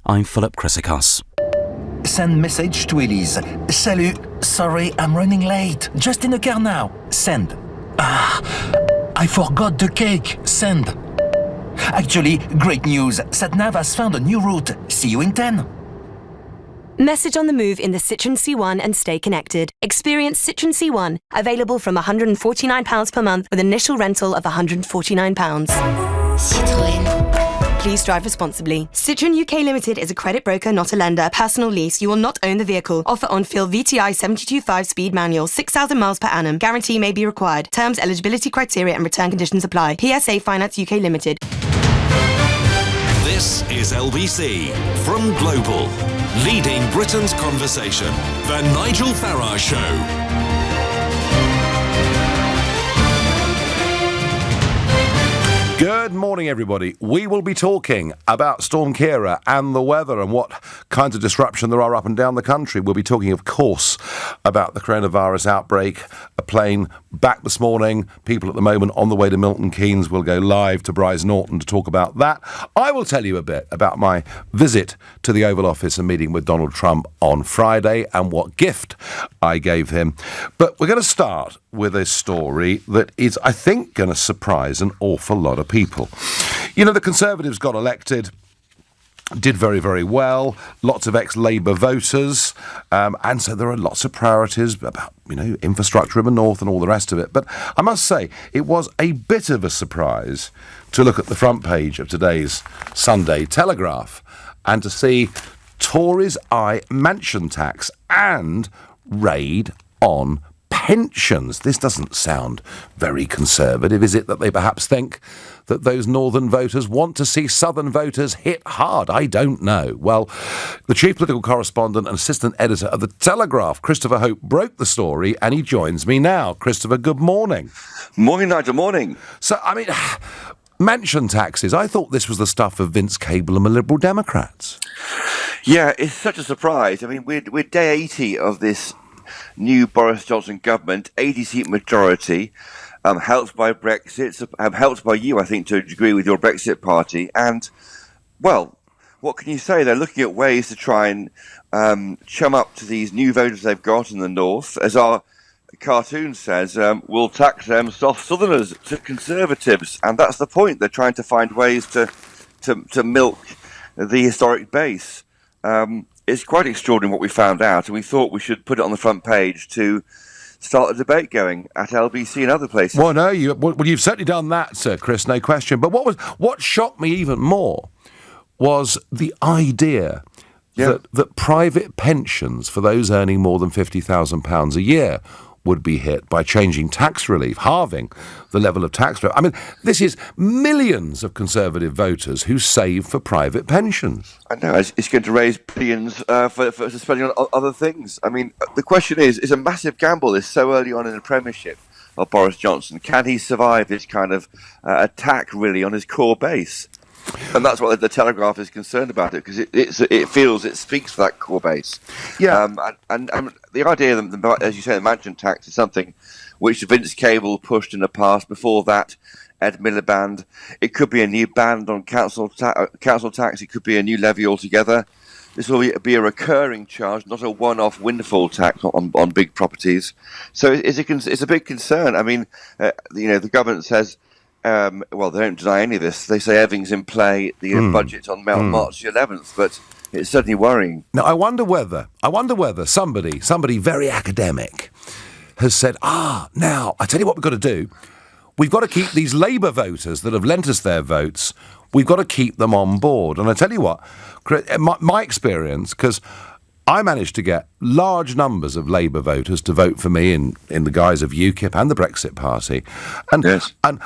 I'm Philip Chrysikos. Send message to Elise. Salut, sorry, I'm running late. Just in the car now. Send. I forgot the cake. Send. Actually, great news. SatNav has found a new route. See you in 10. Message on the move in the Citroen C1 and stay connected. Experience Citroen C1, available from £149 per month with initial rental of £149. Citroën. Please drive responsibly. Citroen UK Limited is a credit broker, not a lender. Personal lease. You will not own the vehicle. Offer on fill VTI 72 5-speed manual, 6,000 miles per annum. Guarantee may be required. Terms, eligibility criteria and return conditions apply. PSA Finance UK Limited. This is LBC from Global, leading Britain's conversation. The Nigel Farage Show. Good morning, everybody. We will be talking about Storm Ciara and the weather and what kinds of disruption there are up and down the country. We'll be talking, of course, about the coronavirus outbreak. A plane back this morning. People at the moment on the way to Milton Keynes will go live to Bryce Norton to talk about that. I will tell you a bit about my visit to the Oval Office and meeting with Donald Trump on Friday and what gift I gave him. But we're going to start with a story that is, I think, going to surprise an awful lot of people. You know, the Conservatives got elected, did very, very well, lots of ex-Labour voters, and so there are lots of priorities about, you know, infrastructure in the north and all the rest of it. But I must say, it was a bit of a surprise to look at the front page of today's Sunday Telegraph and to see Tories eye mansion tax and raid on pensions. This doesn't sound very conservative, is it, that they perhaps think that those northern voters want to see southern voters hit hard? I don't know. Well, the chief political correspondent and assistant editor of The Telegraph, Christopher Hope, broke the story and he joins me now. Christopher, good morning. Morning, Nigel, morning. So, I mean, mansion taxes, I thought this was the stuff of Vince Cable and the Liberal Democrats. Yeah, it's such a surprise. I mean, we're day 80 of this new Boris Johnson government, 80-seat majority, helped by Brexit, helped by you, I think, to a degree with your Brexit party. And, well, what can you say? They're looking at ways to try and chum up to these new voters they've got in the north. As our cartoon says, we'll tax them soft southerners to Conservatives. And that's the point. They're trying to find ways to milk the historic base. It's quite extraordinary what we found out, and we thought we should put it on the front page to start a debate going at LBC and other places. Well, no, you've certainly done that, Sir Chris, no question. But what shocked me even more was the idea that private pensions for those earning more than £50,000 a year would be hit by changing tax relief, halving the level of tax relief. I mean, this is millions of Conservative voters who save for private pensions. I know, it's going to raise billions for spending on other things. I mean, the question is, it's a massive gamble this so early on in the premiership of Boris Johnson. Can he survive this kind of attack, really, on his core base? And that's what the Telegraph is concerned about, it because it speaks for that core base. Yeah, and the idea that, as you say, the mansion tax is something which Vince Cable pushed in the past. Before that, Ed Miliband. It could be a new ban on council tax. It could be a new levy altogether. This will be a recurring charge, not a one-off windfall tax on big properties. So it's a big concern. I mean, the government says. Well, they don't deny any of this. They say everything's in play, the budget on March the 11th, but it's certainly worrying. Now, I wonder whether somebody very academic has said, now, I tell you what we've got to do. We've got to keep these Labour voters that have lent us their votes, we've got to keep them on board. And I tell you what, my experience, because I managed to get large numbers of Labour voters to vote for me in the guise of UKIP and the Brexit Party. And, yes. And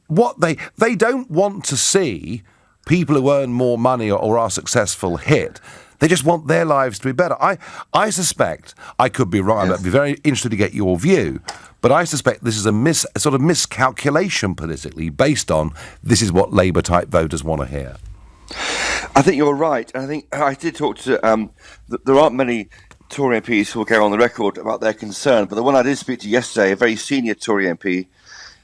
what they don't want to see people who earn more money or are successful hit. They just want their lives to be better. I suspect, I could be wrong, I'd be very interested to get your view, but I suspect this is a sort of miscalculation politically based on this is what Labour-type voters want to hear. I think you're right. I think I did talk to, there aren't many Tory MPs who will go on the record about their concern, but the one I did speak to yesterday, a very senior Tory MP,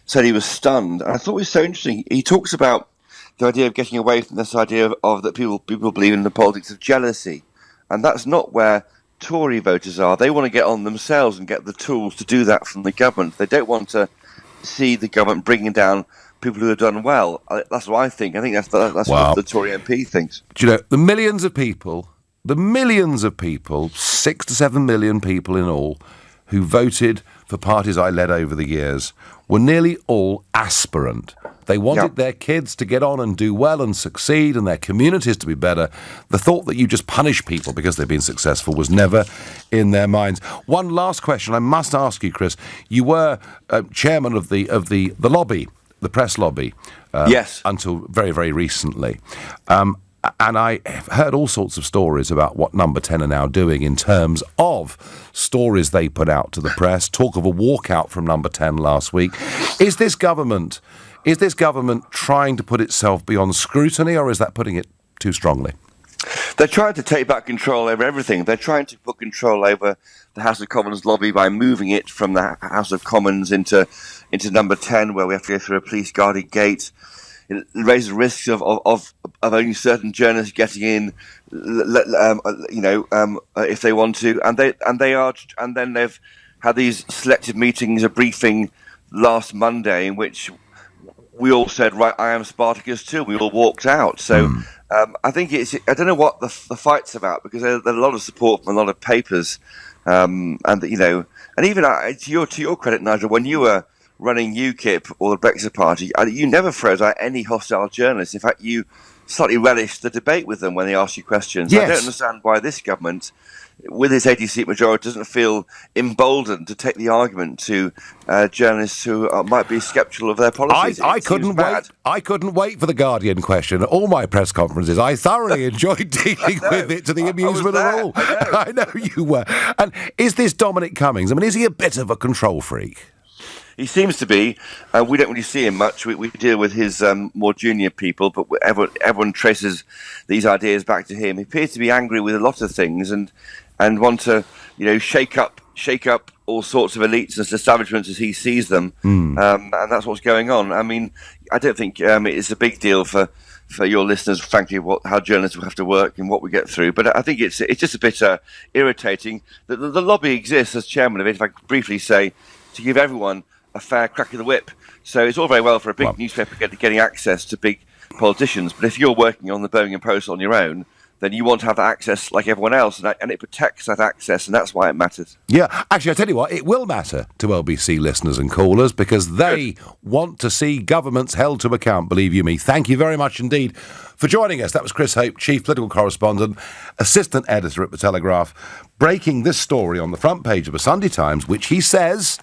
said he was stunned. And I thought it was so interesting. He talks about the idea of getting away from this idea of that people believe in the politics of jealousy. And that's not where Tory voters are. They want to get on themselves and get the tools to do that from the government. They don't want to see the government bringing down people who have done well. That's what I think. I think that's what the Tory MP thinks. Do you know, the millions of people, 6 to 7 million people in all, who voted for parties I led over the years, were nearly all aspirant. They wanted their kids to get on and do well and succeed and their communities to be better. The thought that you just punish people because they've been successful was never in their minds. One last question I must ask you, Chris. You were chairman of the lobby, the press lobby, yes, until very, very recently. And I have heard all sorts of stories about what Number 10 are now doing in terms of stories they put out to the press. Talk of a walkout from Number 10 last week. Is this government trying to put itself beyond scrutiny, or is that putting it too strongly? They're trying to take back control over everything. They're trying to put control over the House of Commons lobby by moving it from the House of Commons into Number 10, where we have to go through a police-guarded gate. It raises risks of only certain journalists getting in, if they want to, and then they've had these selected meetings, a briefing last Monday in which we all said, right, I am Spartacus too. We all walked out. So I think I don't know what the fight's about, because there's a lot of support from a lot of papers, and even to your credit, Nigel, when you were running UKIP or the Brexit Party, you never froze out any hostile journalists. In fact, you slightly relished the debate with them when they asked you questions. Yes. I don't understand why this government, with its 80-seat majority, doesn't feel emboldened to take the argument to journalists who might be sceptical of their policies. I couldn't wait. I couldn't wait for the Guardian question at all my press conferences. I thoroughly enjoyed dealing with it to the amusement of all. I know you were. And is this Dominic Cummings? I mean, is he a bit of a control freak? He seems to be. We don't really see him much. We deal with his more junior people, but everyone traces these ideas back to him. He appears to be angry with a lot of things and want to, shake up all sorts of elites and establishments as he sees them. And that's what's going on. I mean, I don't think it's a big deal for your listeners, frankly, how journalists will have to work and what we get through. But I think it's just a bit irritating that the lobby exists, as chairman of it, if I could briefly say, to give everyone a fair crack of the whip. So it's all very well for a big newspaper getting access to big politicians, but if you're working on the Birmingham Post on your own, then you want to have that access like everyone else, and it protects that access, and that's why it matters. Yeah, actually, I tell you what, it will matter to LBC listeners and callers, because they want to see governments held to account, believe you me. Thank you very much indeed for joining us. That was Chris Hope, Chief Political Correspondent, Assistant Editor at The Telegraph, breaking this story on the front page of the Sunday Times, which he says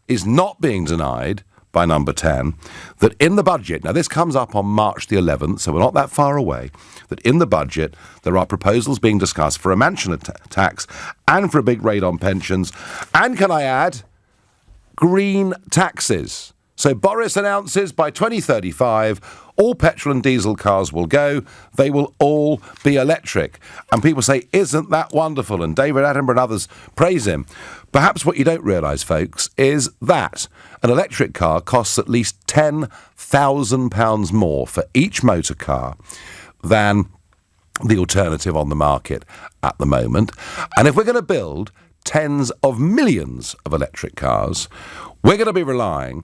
is not being denied by Number 10, that in the budget, now this comes up on March the 11th, so we're not that far away, that in the budget there are proposals being discussed for a mansion tax and for a big raid on pensions, and can I add, green taxes. So Boris announces by 2035, all petrol and diesel cars will go. They will all be electric. And people say, isn't that wonderful? And David Attenborough and others praise him. Perhaps what you don't realise, folks, is that an electric car costs at least £10,000 more for each motor car than the alternative on the market at the moment. And if we're going to build tens of millions of electric cars, we're going to be relying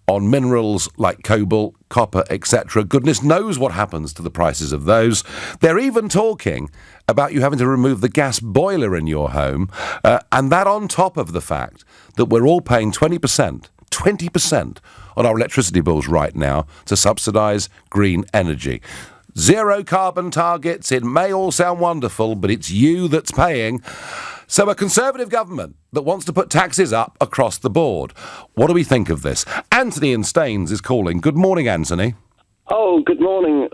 on minerals like cobalt, copper, etc. Goodness knows what happens to the prices of those. They're even talking about you having to remove the gas boiler in your home, and that on top of the fact that we're all paying 20% on our electricity bills right now to subsidise green energy. Zero carbon targets, it may all sound wonderful, but it's you that's paying. So a Conservative government that wants to put taxes up across the board. What do we think of this? Anthony in Staines is calling. Good morning, Anthony. Oh, good morning,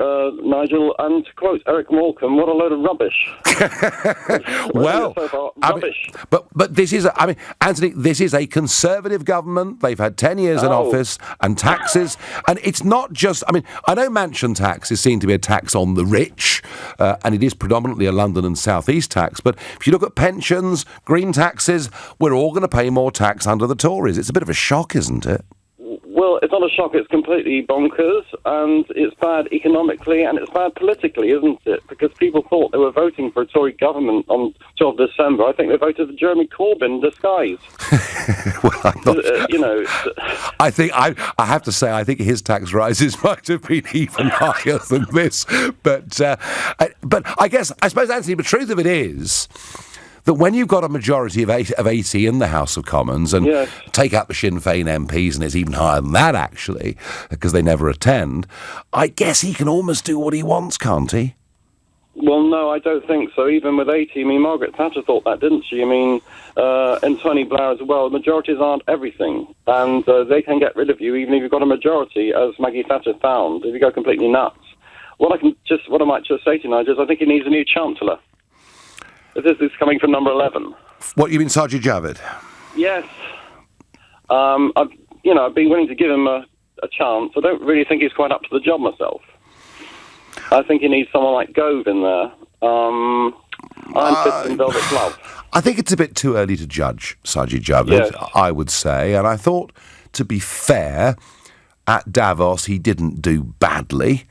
Nigel. And to quote Eric Morecambe, what a load of rubbish. Well, rubbish. But this is, Anthony, this is a Conservative government. They've had 10 years in office, and taxes. And it's not just, I know mansion tax is seen to be a tax on the rich, and it is predominantly a London and South East tax. But if you look at pensions, green taxes, we're all going to pay more tax under the Tories. It's a bit of a shock, isn't it? Well, Well, it's not a shock. It's completely bonkers, and it's bad economically, and it's bad politically, isn't it? Because people thought they were voting for a Tory government on 12th December. I think they voted for Jeremy Corbyn in disguise. Well, I'm not... You know... I think I have to say I think his tax rises might have been even higher than this. But I suppose, Anthony, the truth of it is that when you've got a majority of 80 in the House of Commons and Yes. take out the Sinn Féin MPs, and it's even higher than that, actually, because they never attend, I guess he can almost do what he wants, can't he? Well, no, I don't think so. Even with 80, I mean, Margaret Thatcher thought that, didn't she? I mean, and Tony Blair as well. Majorities aren't everything, and they can get rid of you even if you've got a majority, as Maggie Thatcher found, if you go completely nuts. What I might just say to Nigel is I think he needs a new Chancellor. This is coming from number 11. What, you mean Sajid Javid? Yes. I've been willing to give him a chance. I don't really think he's quite up to the job myself. I think he needs someone like Gove in there. Iron Fist and Velvet Glove. I think it's a bit too early to judge Sajid Javid, Yes. I would say. And I thought, to be fair, at Davos he didn't do badly.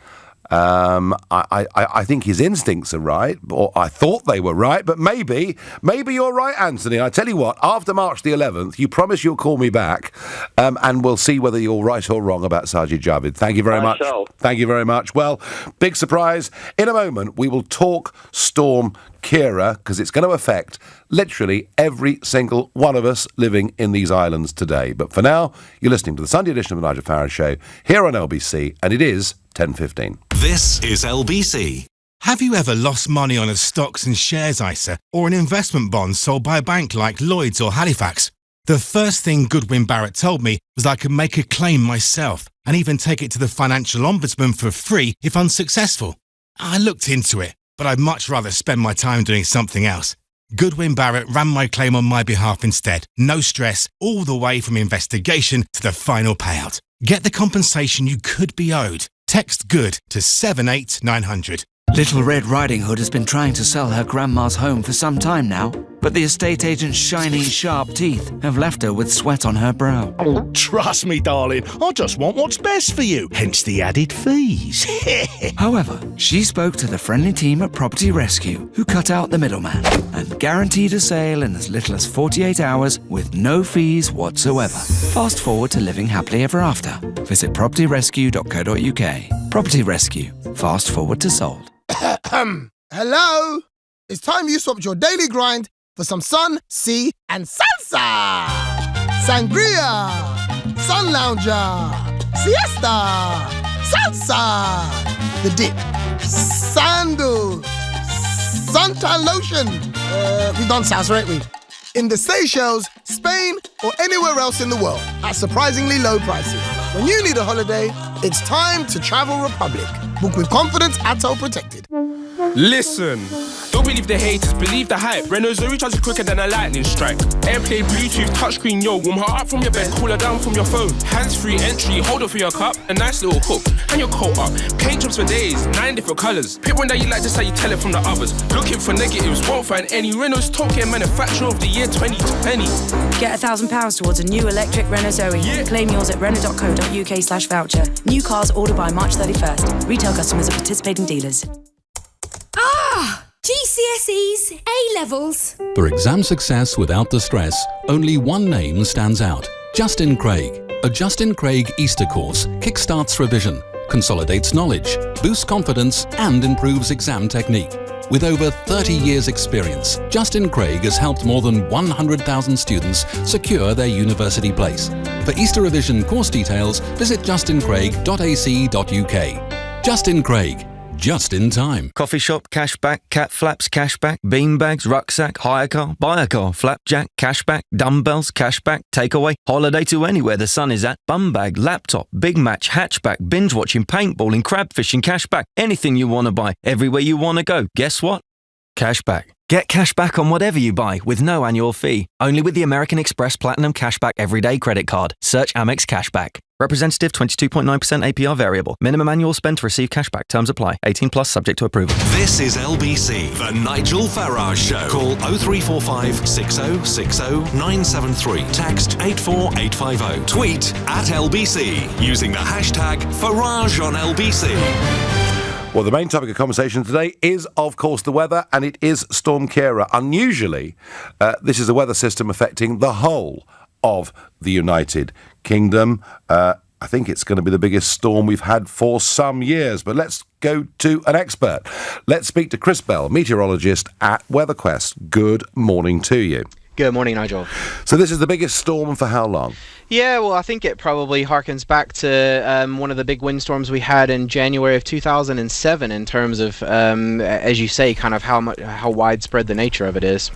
I think his instincts are right, or I thought they were right, but maybe you're right, Anthony. I tell you what, after March the 11th, you promise you'll call me back, and we'll see whether you're right or wrong about Sajid Javid. Thank you very much. Shall. Thank you very much. Well, big surprise. In a moment, we will talk Storm Ciara, because it's going to affect literally every single one of us living in these islands today. But for now, you're listening to the Sunday edition of the Nigel Farage Show here on LBC, and it is 10:15. This is LBC. Have you ever lost money on a stocks and shares ISA or an investment bond sold by a bank like Lloyds or Halifax? The first thing Goodwin Barrett told me was I could make a claim myself and even take it to the Financial Ombudsman for free if unsuccessful. I looked into it, but I'd much rather spend my time doing something else. Goodwin Barrett ran my claim on my behalf instead. No stress, all the way from investigation to the final payout. Get the compensation you could be owed. Text GOOD to 78900. Little Red Riding Hood has been trying to sell her grandma's home for some time now, but the estate agent's shiny, sharp teeth have left her with sweat on her brow. Trust me, darling, I just want what's best for you, hence the added fees. However, she spoke to the friendly team at Property Rescue, who cut out the middleman and guaranteed a sale in as little as 48 hours with no fees whatsoever. Fast forward to living happily ever after. Visit propertyrescue.co.uk. Property Rescue. Fast forward to sold. Hello? It's time you swapped your daily grind for some sun, sea, and salsa! Sangria! Sun lounger! Siesta! Salsa! The dip! Sandal! Suntan lotion! We've done salsa, ain't we? In the Seychelles, Spain, or anywhere else in the world at surprisingly low prices. When you need a holiday, it's time to Travel Republic. Book with confidence at Toll Protected. Listen, don't believe the haters, believe the hype. Renault Zoe charges quicker than a lightning strike. Airplay, Bluetooth, touchscreen, yo. Warm her up from your bed, cool her down from your phone. Hands-free entry, hold her for your cup. A nice little hook, hang your coat up. Paint jobs for days, 9 different colours. Pick one that you like, just how you tell it from the others. Looking for negatives, won't find any. Renault's top care manufacturer of the year 2020. Get £1,000 towards a new electric Renault Zoe. Yeah. Claim yours at Renault.co.uk/voucher. New cars ordered by March 31st. Retail customers at participating dealers. GCSEs, A-levels. For exam success without the stress, only one name stands out. Justin Craig. A Justin Craig Easter course kickstarts revision, consolidates knowledge, boosts confidence, and improves exam technique. With over 30 years' experience, Justin Craig has helped more than 100,000 students secure their university place. For Easter revision course details, visit justincraig.ac.uk. Justin Craig. Just in time. Coffee shop, cashback, cat flaps, cashback, beanbags, rucksack, hire car, buy a car, flapjack, cashback, dumbbells, cashback, takeaway, holiday to anywhere the sun is at, bum bag, laptop, big match, hatchback, binge watching, paintballing, crab fishing, cashback, anything you want to buy, everywhere you want to go. Guess what? Cashback. Get cashback on whatever you buy with no annual fee. Only with the American Express Platinum Cashback Everyday Credit Card. Search Amex Cashback. Representative 22.9% APR variable. Minimum annual spend to receive cashback. Terms apply. 18 plus subject to approval. This is LBC, the Nigel Farage Show. Call 0345 6060 973. Text 84850. Tweet at LBC using the hashtag Farage on LBC. Well, the main topic of conversation today is, of course, the weather, and it is Storm Ciara. Unusually, this is a weather system affecting the whole of the United Kingdom. I think it's going to be the biggest storm we've had for some years. But let's go to an expert. Let's speak to Chris Bell, meteorologist at WeatherQuest. Good morning to you. Good morning, Nigel. So this is the biggest storm for how long? Yeah, well, I think it probably harkens back to one of the big windstorms we had in January of 2007 in terms of, as you say, kind of how widespread the nature of it is.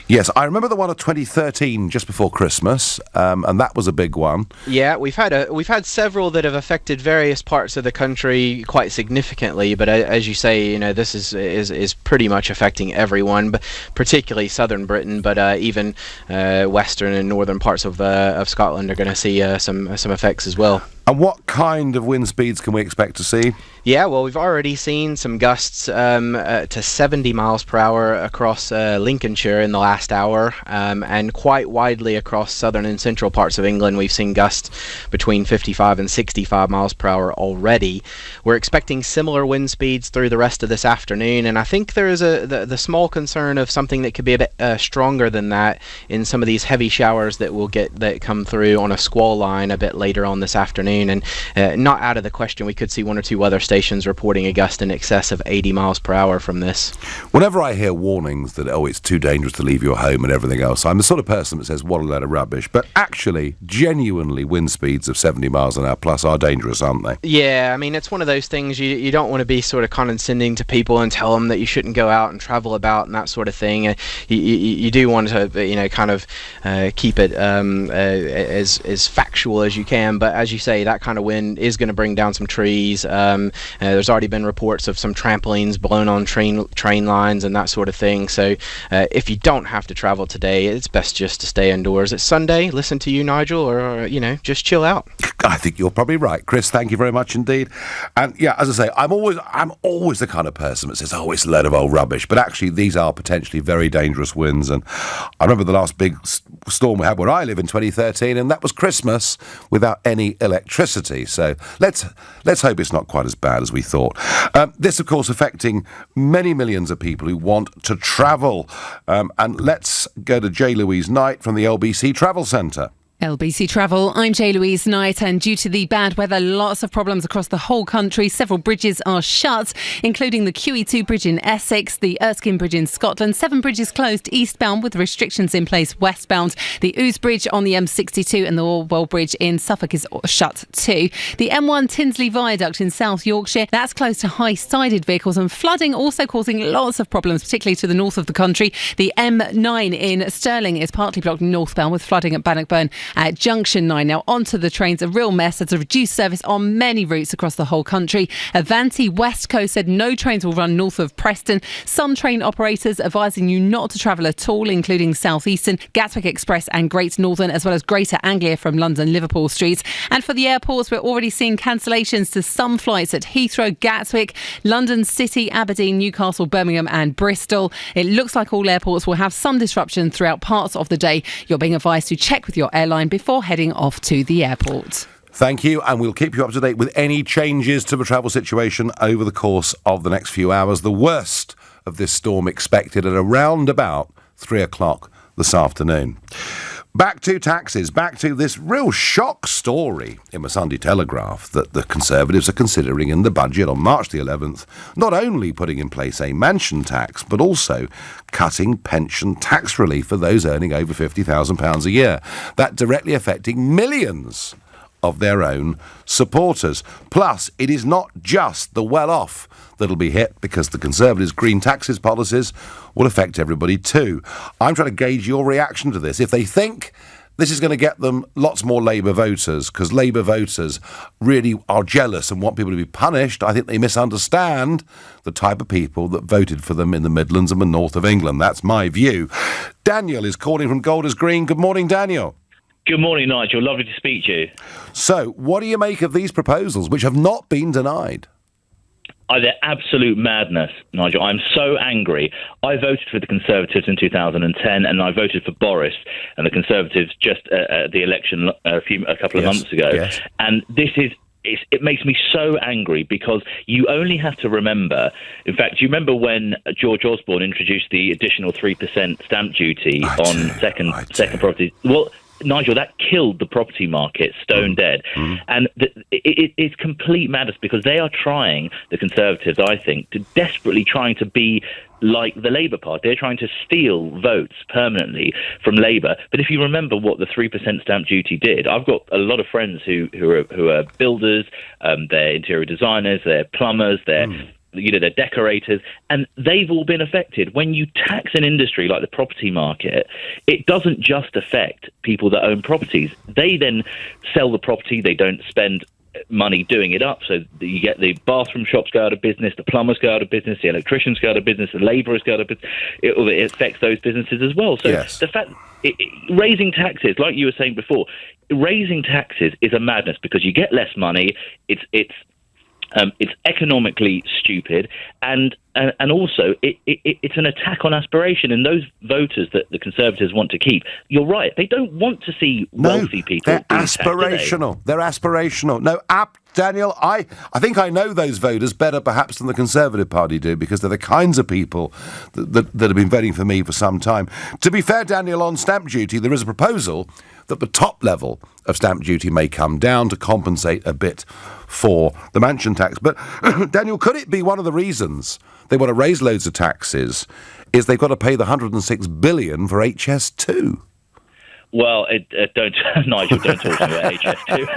Yes, I remember the one of 2013 just before Christmas, and that was a big one. Yeah, we've had several that have affected various parts of the country quite significantly, but as you say, you know, this is pretty much affecting everyone, but particularly southern Britain, but even western and northern parts of Scotland are going to see some effects as well. And what kind of wind speeds can we expect to see? Yeah, well, we've already seen some gusts to 70 miles per hour across Lincolnshire in the last hour, and quite widely across southern and central parts of England. We've seen gusts between 55 and 65 miles per hour already. We're expecting similar wind speeds through the rest of this afternoon, and I think there is the small concern of something that could be a bit stronger than that in some of these heavy showers that come through on a squall line a bit later on this afternoon. And not out of the question, we could see one or two weather stations reporting a gust in excess of 80 miles per hour from this. Whenever I hear warnings that, it's too dangerous to leave your home and everything else, I'm the sort of person that says, what a load of rubbish. But actually, genuinely, wind speeds of 70 miles an hour plus are dangerous, aren't they? Yeah, I mean, it's one of those things you don't want to be sort of condescending to people and tell them that you shouldn't go out and travel about and that sort of thing. You do want to, kind of keep it as factual as you can. But as you say, that kind of wind is going to bring down some trees. There's already been reports of some trampolines blown on train lines and that sort of thing. So if you don't have to travel today, it's best just to stay indoors. It's Sunday. Listen to you, Nigel, or just chill out. I think you're probably right, Chris. Thank you very much indeed. And yeah, as I say, I'm always the kind of person that says, it's a load of old rubbish. But actually, these are potentially very dangerous winds. And I remember the last big storm we had where I live in 2013, and that was Christmas without any electricity. So let's hope it's not quite as bad as we thought. This, of course, affecting many millions of people who want to travel. And let's go to J. Louise Knight from the LBC Travel Centre. LBC Travel, I'm J-Louise Knight, and due to the bad weather, lots of problems across the whole country. Several bridges are shut, including the QE2 bridge in Essex, the Erskine Bridge in Scotland. 7 bridges closed eastbound with restrictions in place westbound. The Ouse Bridge on the M62 and the Orwell Bridge in Suffolk is shut too. The M1 Tinsley Viaduct in South Yorkshire, that's closed to high-sided vehicles, and flooding also causing lots of problems, particularly to the north of the country. The M9 in Stirling is partly blocked northbound with flooding at Bannockburn at Junction 9. Now onto the trains, a real mess. There's a reduced service on many routes across the whole country. Avanti West Coast said no trains will run north of Preston. Some train operators advising you not to travel at all, including Southeastern, Gatwick Express and Great Northern, as well as Greater Anglia from London Liverpool streets. And for the airports, we're already seeing cancellations to some flights at Heathrow, Gatwick, London City, Aberdeen, Newcastle, Birmingham and Bristol. It looks like all airports will have some disruption throughout parts of the day. You're being advised to check with your airline before heading off to the airport. Thank you, and we'll keep you up to date with any changes to the travel situation over the course of the next few hours. The worst of this storm expected at around about 3 o'clock this afternoon. Back to taxes, back to this real shock story in the Sunday Telegraph that the Conservatives are considering in the budget on March the 11th, not only putting in place a mansion tax, but also cutting pension tax relief for those earning over £50,000 a year. That directly affecting millions of their own supporters. Plus, it is not just the well-off that'll be hit, because the Conservatives' green taxes policies will affect everybody too. I'm trying to gauge your reaction to this. If they think this is going to get them lots more Labour voters, because Labour voters really are jealous and want people to be punished, I think they misunderstand the type of people that voted for them in the Midlands and the north of England. That's my view. Daniel is calling from Golders Green. Good morning, Daniel. Good morning, Nigel. Lovely to speak to you. So, what do you make of these proposals, which have not been denied? They're absolute madness, Nigel. I'm so angry. I voted for the Conservatives in 2010, and I voted for Boris and the Conservatives just at the election a couple of months ago. Yes. And it makes me so angry because you only have to remember. In fact, do you remember when George Osborne introduced the additional 3% stamp duty on second property? Well, Nigel, that killed the property market stone dead. And it's complete madness because they are trying, the Conservatives, I think, desperately trying to be like the Labour Party. They're trying to steal votes permanently from Labour. But if you remember what the 3% stamp duty did, I've got a lot of friends who are builders, they're interior designers, they're plumbers, they're decorators, and they've all been affected. When you tax an industry like the property market, it doesn't just affect people that own properties. They then sell the property, they don't spend money doing it up, so you get the bathroom shops go out of business, the plumbers go out of business, the electricians go out of business, the labourers go out of business. It affects those businesses as well. So the fact raising taxes, like you were saying before, raising taxes is a madness because you get less money. It's economically stupid, and also it's an attack on aspiration. And those voters that the Conservatives want to keep, you're right, they don't want to see wealthy people. They're aspirational. They're aspirational. No, Daniel, I think I know those voters better perhaps than the Conservative Party do, because they're the kinds of people that have been voting for me for some time. To be fair, Daniel, on stamp duty, there is a proposal that the top level of stamp duty may come down to compensate a bit for the mansion tax. But, Daniel, could it be one of the reasons they want to raise loads of taxes is they've got to pay the $106 billion for HS2? Well, Nigel, don't talk to me about HS2.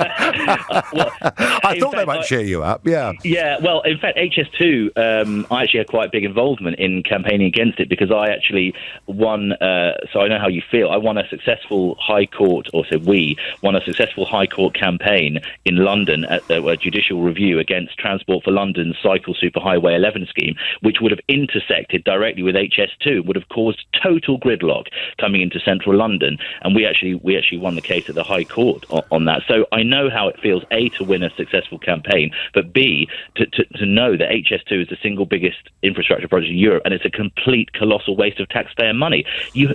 I thought they might cheer you up, yeah. Yeah, well, in fact, HS2, I actually had quite big involvement in campaigning against it because I actually won, so I know how you feel, I won a successful High Court, we won a successful High Court campaign in London at a judicial review against Transport for London's Cycle Superhighway 11 scheme, which would have intersected directly with HS2, would have caused total gridlock coming into central London, and we actually won the case at the High Court on that. So I know how it feels, A, to win a successful campaign, but B, to know that HS2 is the single biggest infrastructure project in Europe, and it's a complete colossal waste of taxpayer money.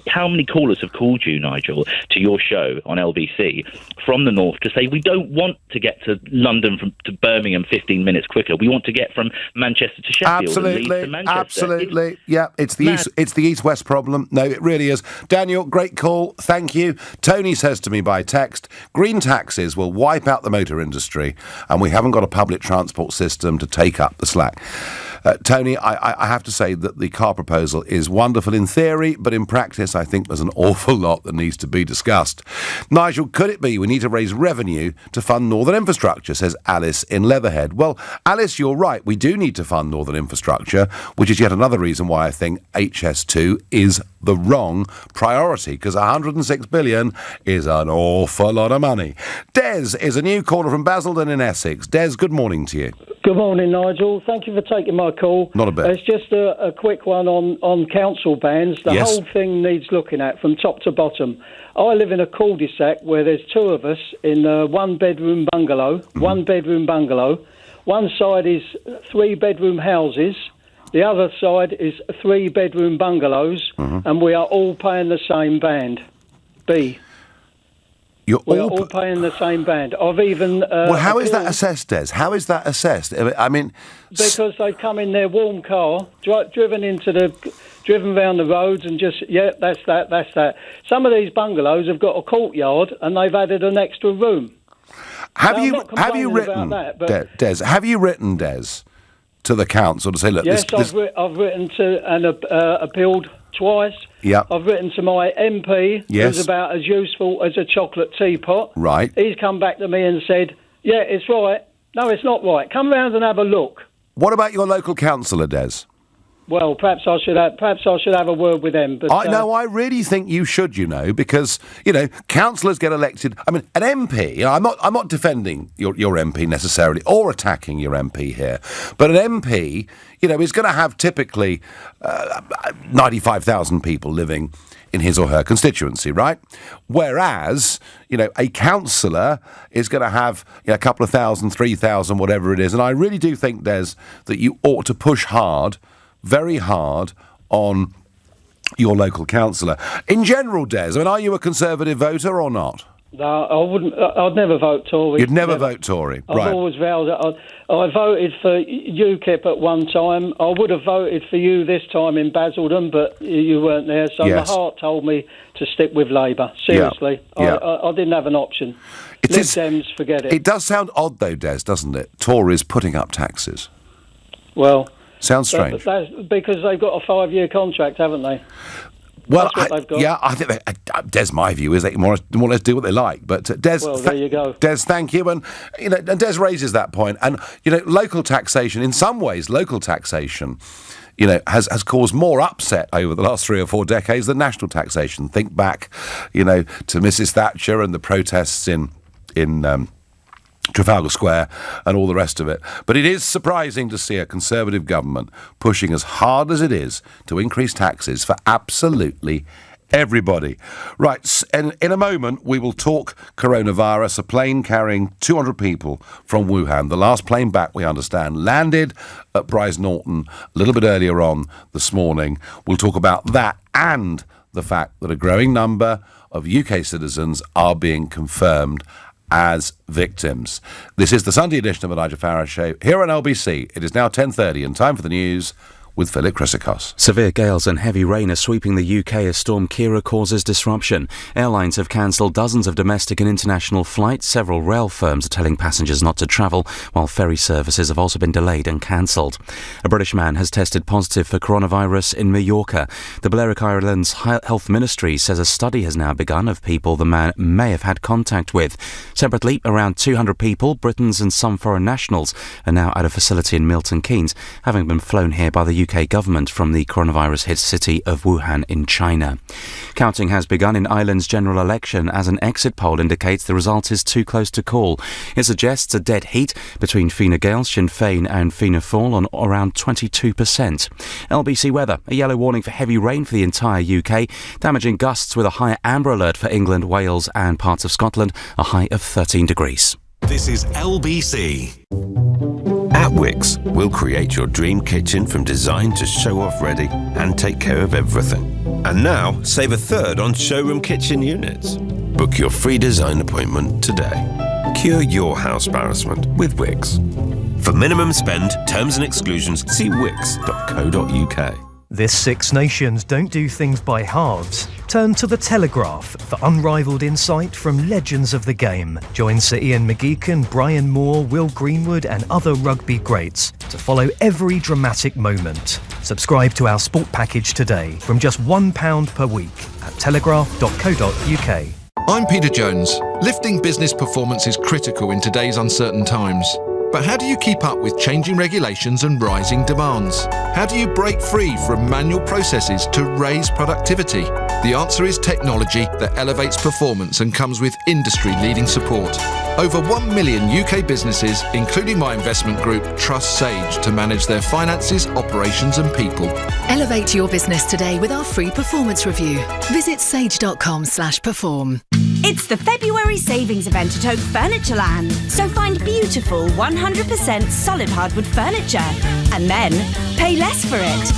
How many callers have called you, Nigel, to your show on LBC from the north to say we don't want to get to London to Birmingham 15 minutes quicker. We want to get from Manchester to Sheffield and Leeds to Manchester. Absolutely. It's the east-west problem. No, it really is. Daniel, great call. Thank you. Tony says to me by text, green taxes will wipe out the motor industry and we haven't got a public transport system to take up the slack. Tony, I have to say that the car proposal is wonderful in theory, but in practice I think there's an awful lot that needs to be discussed. Nigel, could it be we need to raise revenue to fund northern infrastructure, says Alice in Leatherhead. Well, Alice, you're right. We do need to fund northern infrastructure, which is yet another reason why I think HS2 is the wrong priority, because 106 billion is an awful lot of money. Des is a new caller from Basildon in Essex. Des, good morning to you. Good morning, Nigel. Thank you for taking my call. Not a bit. It's just a quick one on council bans. The whole thing needs looking at from top to bottom. I live in a cul-de-sac where there's two of us in a one-bedroom bungalow. One side is three-bedroom houses. The other side is three-bedroom bungalows, and we are all paying the same band, B. We're all paying the same band. I've even... well, how is that assessed, Des? How is that assessed? I mean... Because they come in their warm car, driven round the roads and just, that's that. Some of these bungalows have got a courtyard and they've added an extra room. Have you written, Des, to the council to say, look... Yes, I've written to and appealed twice. Yeah. I've written to my MP, who's about as useful as a chocolate teapot. Right. He's come back to me and said, yeah, it's right. No, it's not right. Come round and have a look. What about your local councillor, Des? Well, perhaps I should have a word with them. But I really think you should. Because councillors get elected. I mean, an MP. I'm not defending your MP necessarily or attacking your MP here, but an MP, is going to have typically 95,000 people living in his or her constituency, right? Whereas, a councillor is going to have a couple of thousand, 3,000, whatever it is. And I really do think, Des, that you ought to push hard, very hard, on your local councillor. In general, Des, are you a Conservative voter or not? No, I wouldn't. I'd never vote Tory. You'd never vote Tory, right? I've always vowed that I voted for UKIP at one time. I would have voted for you this time in Basildon, but you weren't there, so my heart told me to stick with Labour. Seriously, Yeah. I didn't have an option. Lib Dems, forget it. It does sound odd, though, Des, doesn't it? Tories putting up taxes. Well, sounds strange. That's because they've got a 5-year contract, haven't they? Well, I think Des, my view is they more or less do what they like. But Des, there you go. Des, thank you. And and Des raises that point. And local taxation, in some ways, has caused more upset over the last 3 or 4 decades than national taxation. Think back, to Mrs. Thatcher and the protests in Trafalgar Square and all the rest of it. But it is surprising to see a Conservative government pushing as hard as it is to increase taxes for absolutely everybody. Right, and in a moment we will talk coronavirus. A plane carrying 200 people from Wuhan, the last plane back, we understand, landed at Brize Norton a little bit earlier on this morning. We'll talk about that and the fact that a growing number of UK citizens are being confirmed as victims. This is the Sunday edition of the Nigel Farage Show here on LBC. It is now 10:30 and time for the news with Philip Chrysikos. Severe gales and heavy rain are sweeping the UK as Storm Ciara causes disruption. Airlines have cancelled dozens of domestic and international flights. Several rail firms are telling passengers not to travel, while ferry services have also been delayed and cancelled. A British man has tested positive for coronavirus in Mallorca. The Balearic Islands Health Ministry says a study has now begun of people the man may have had contact with. Separately, around 200 people, Britons and some foreign nationals, are now at a facility in Milton Keynes, having been flown here by the UK government from the coronavirus-hit city of Wuhan in China. Counting has begun in Ireland's general election as an exit poll indicates the result is too close to call. It suggests a dead heat between Fine Gael, Sinn Féin and Fianna Fáil on around 22%. LBC weather, a yellow warning for heavy rain for the entire UK, damaging gusts with a higher amber alert for England, Wales and parts of Scotland, a high of 13 degrees. This is LBC. At Wix, we'll create your dream kitchen from design to show-off ready and take care of everything. And now, save a third on showroom kitchen units. Book your free design appointment today. Cure your house embarrassment with Wix. For minimum spend, terms and exclusions, see wix.co.uk. This Six Nations don't do things by halves. Turn to The Telegraph for unrivaled insight from legends of the game. Join Sir Ian McGeechan, Brian Moore, Will Greenwood and other rugby greats to follow every dramatic moment. Subscribe to our sport package today from just £1 per week at telegraph.co.uk. I'm Peter Jones. Lifting business performance is critical in today's uncertain times. But how do you keep up with changing regulations and rising demands? How do you break free from manual processes to raise productivity? The answer is technology that elevates performance and comes with industry-leading support. Over 1 million UK businesses, including my investment group, trust Sage to manage their finances, operations and people. Elevate your business today with our free performance review. Visit sage.com/perform. It's the February savings event at Oak Furnitureland. So find beautiful 100% solid hardwood furniture and then pay less for it.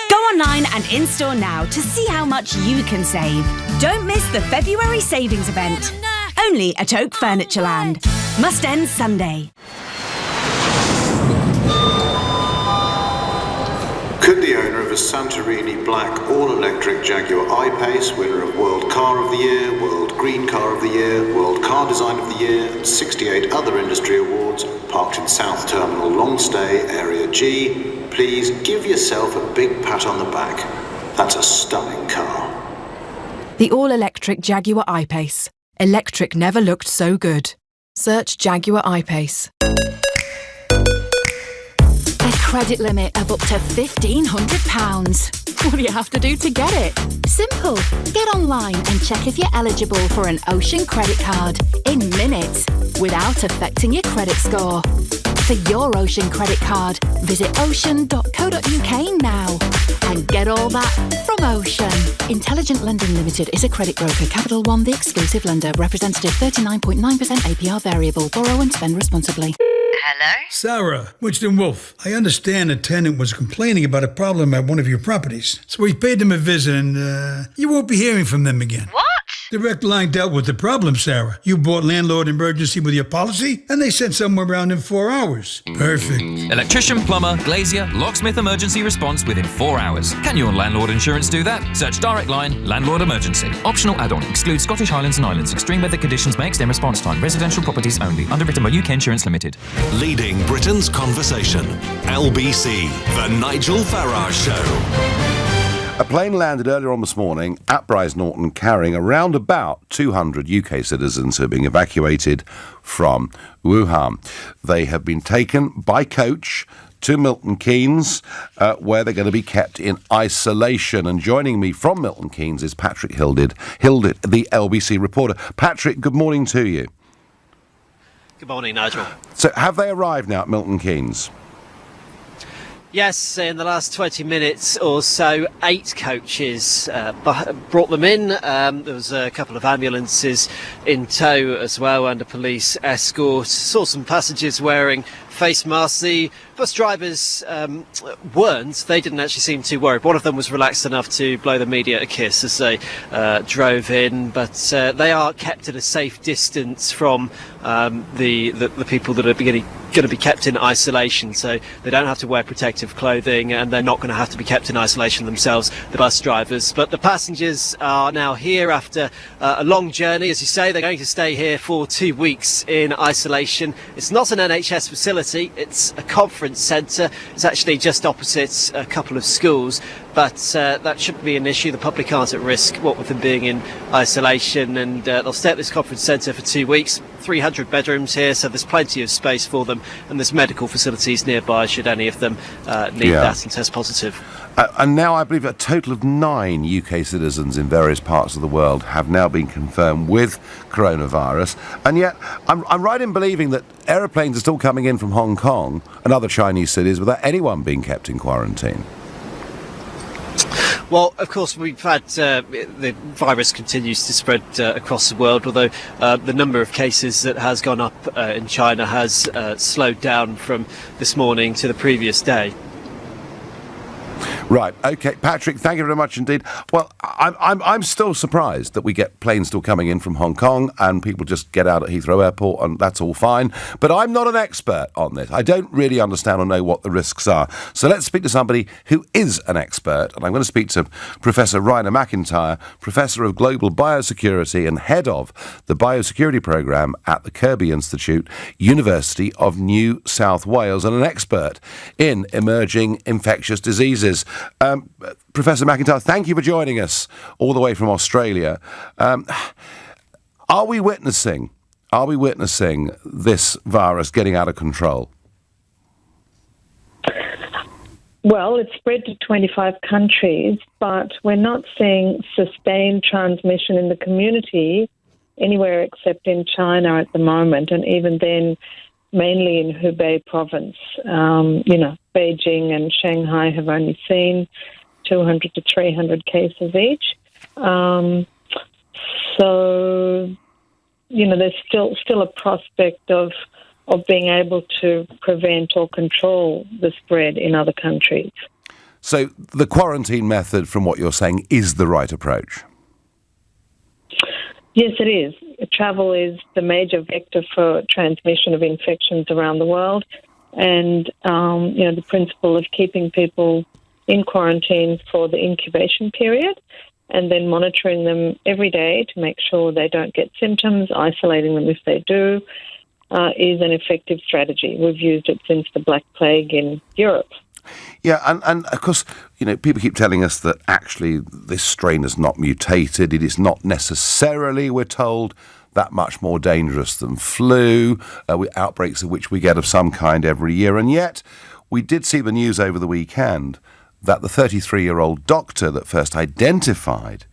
Go online and in-store now to see how much you can save. Don't miss the February savings event. Only at Oak Furnitureland. Must end Sunday. Could the owner of a Santorini black all-electric Jaguar I-Pace, winner of World Car of the Year, World Green Car of the Year, World Car Design of the Year and 68 other industry awards, parked in South Terminal Long Stay, Area G, please give yourself a big pat on the back. That's a stunning car. The all-electric Jaguar I-Pace. Electric never looked so good. Search Jaguar I-Pace. credit limit of up to £1,500. What do you have to do to get it? Simple. Get online and check if you're eligible for an Ocean credit card in minutes without affecting your credit score. For your Ocean credit card, visit ocean.co.uk now and get all that from Ocean. Intelligent Lending Limited is a credit broker. Capital One, the exclusive lender. Representative 39.9% APR variable. Borrow and spend responsibly. Hello? Sarah, Witchton Wolf. I understand a tenant was complaining about a problem at one of your properties. So we paid them a visit and you won't be hearing from them again. What? Direct Line dealt with the problem, Sarah. You bought landlord emergency with your policy and they sent someone around in 4 hours. Perfect. Electrician, plumber, glazier, locksmith emergency response within 4 hours. Can your landlord insurance do that? Search Direct Line, Landlord Emergency. Optional add-on. Excludes Scottish Highlands and Islands. Extreme weather conditions may extend response time. Residential properties only. Underwritten by UK Insurance Limited. Leading Britain's conversation. LBC, The Nigel Farage Show. A plane landed earlier on this morning at Brize Norton carrying around about 200 UK citizens who are being evacuated from Wuhan. They have been taken by coach to Milton Keynes, where they're going to be kept in isolation. And joining me from Milton Keynes is Patrick Hildit, the LBC reporter. Patrick, good morning to you. Good morning, Nigel. So have they arrived now at Milton Keynes? Yes, in the last 20 minutes or so, 8 coaches brought them in. There was a couple of ambulances in tow as well and a police escort. Saw some passengers wearing face masks. The bus drivers weren't. They didn't actually seem too worried. One of them was relaxed enough to blow the media a kiss as they drove in, but they are kept at a safe distance from the people that are going to be kept in isolation, so they don't have to wear protective clothing and they're not going to have to be kept in isolation themselves, the bus drivers. But the passengers are now here after a long journey. As you say, they're going to stay here for 2 weeks in isolation. It's not an NHS facility, it's a conference centre. It's actually just opposite a couple of schools, but that shouldn't be an issue. The public aren't at risk, what with them being in isolation, and they'll stay at this conference centre for 2 weeks. 300 bedrooms here, so there's plenty of space for them, and there's medical facilities nearby should any of them need that and test positive. And now I believe a total of 9 UK citizens in various parts of the world have now been confirmed with coronavirus, and yet I'm right in believing that aeroplanes are still coming in from Hong Kong and other Chinese cities without anyone being kept in quarantine. Well, of course, we've had the virus continues to spread across the world, although the number of cases that has gone up in China has slowed down from this morning to the previous day. Right, okay, Patrick, thank you very much indeed. Well, I'm still surprised that we get planes still coming in from Hong Kong and people just get out at Heathrow Airport and that's all fine. But I'm not an expert on this. I don't really understand or know what the risks are. So let's speak to somebody who is an expert. And I'm going to speak to Professor Rainer McIntyre, Professor of Global Biosecurity and Head of the Biosecurity Programme at the Kirby Institute, University of New South Wales, and an expert in emerging infectious diseases. Professor McIntyre, thank you for joining us all the way from Australia. Are we witnessing this virus getting out of control? Well, it's spread to 25 countries, but we're not seeing sustained transmission in the community anywhere except in China at the moment, and even then mainly in Hubei province. Beijing and Shanghai have only seen 200 to 300 cases each. There's still a prospect of being able to prevent or control the spread in other countries. So the quarantine method, from what you're saying, is the right approach? Yes, it is. Travel is the major vector for transmission of infections around the world. And, the principle of keeping people in quarantine for the incubation period and then monitoring them every day to make sure they don't get symptoms, isolating them if they do, is an effective strategy. We've used it since the Black Plague in Europe. Yeah, and of course, people keep telling us that actually this strain has not mutated. It is not necessarily, we're told, that much more dangerous than flu, with outbreaks of which we get of some kind every year. And yet we did see the news over the weekend that the 33-year-old doctor that first identified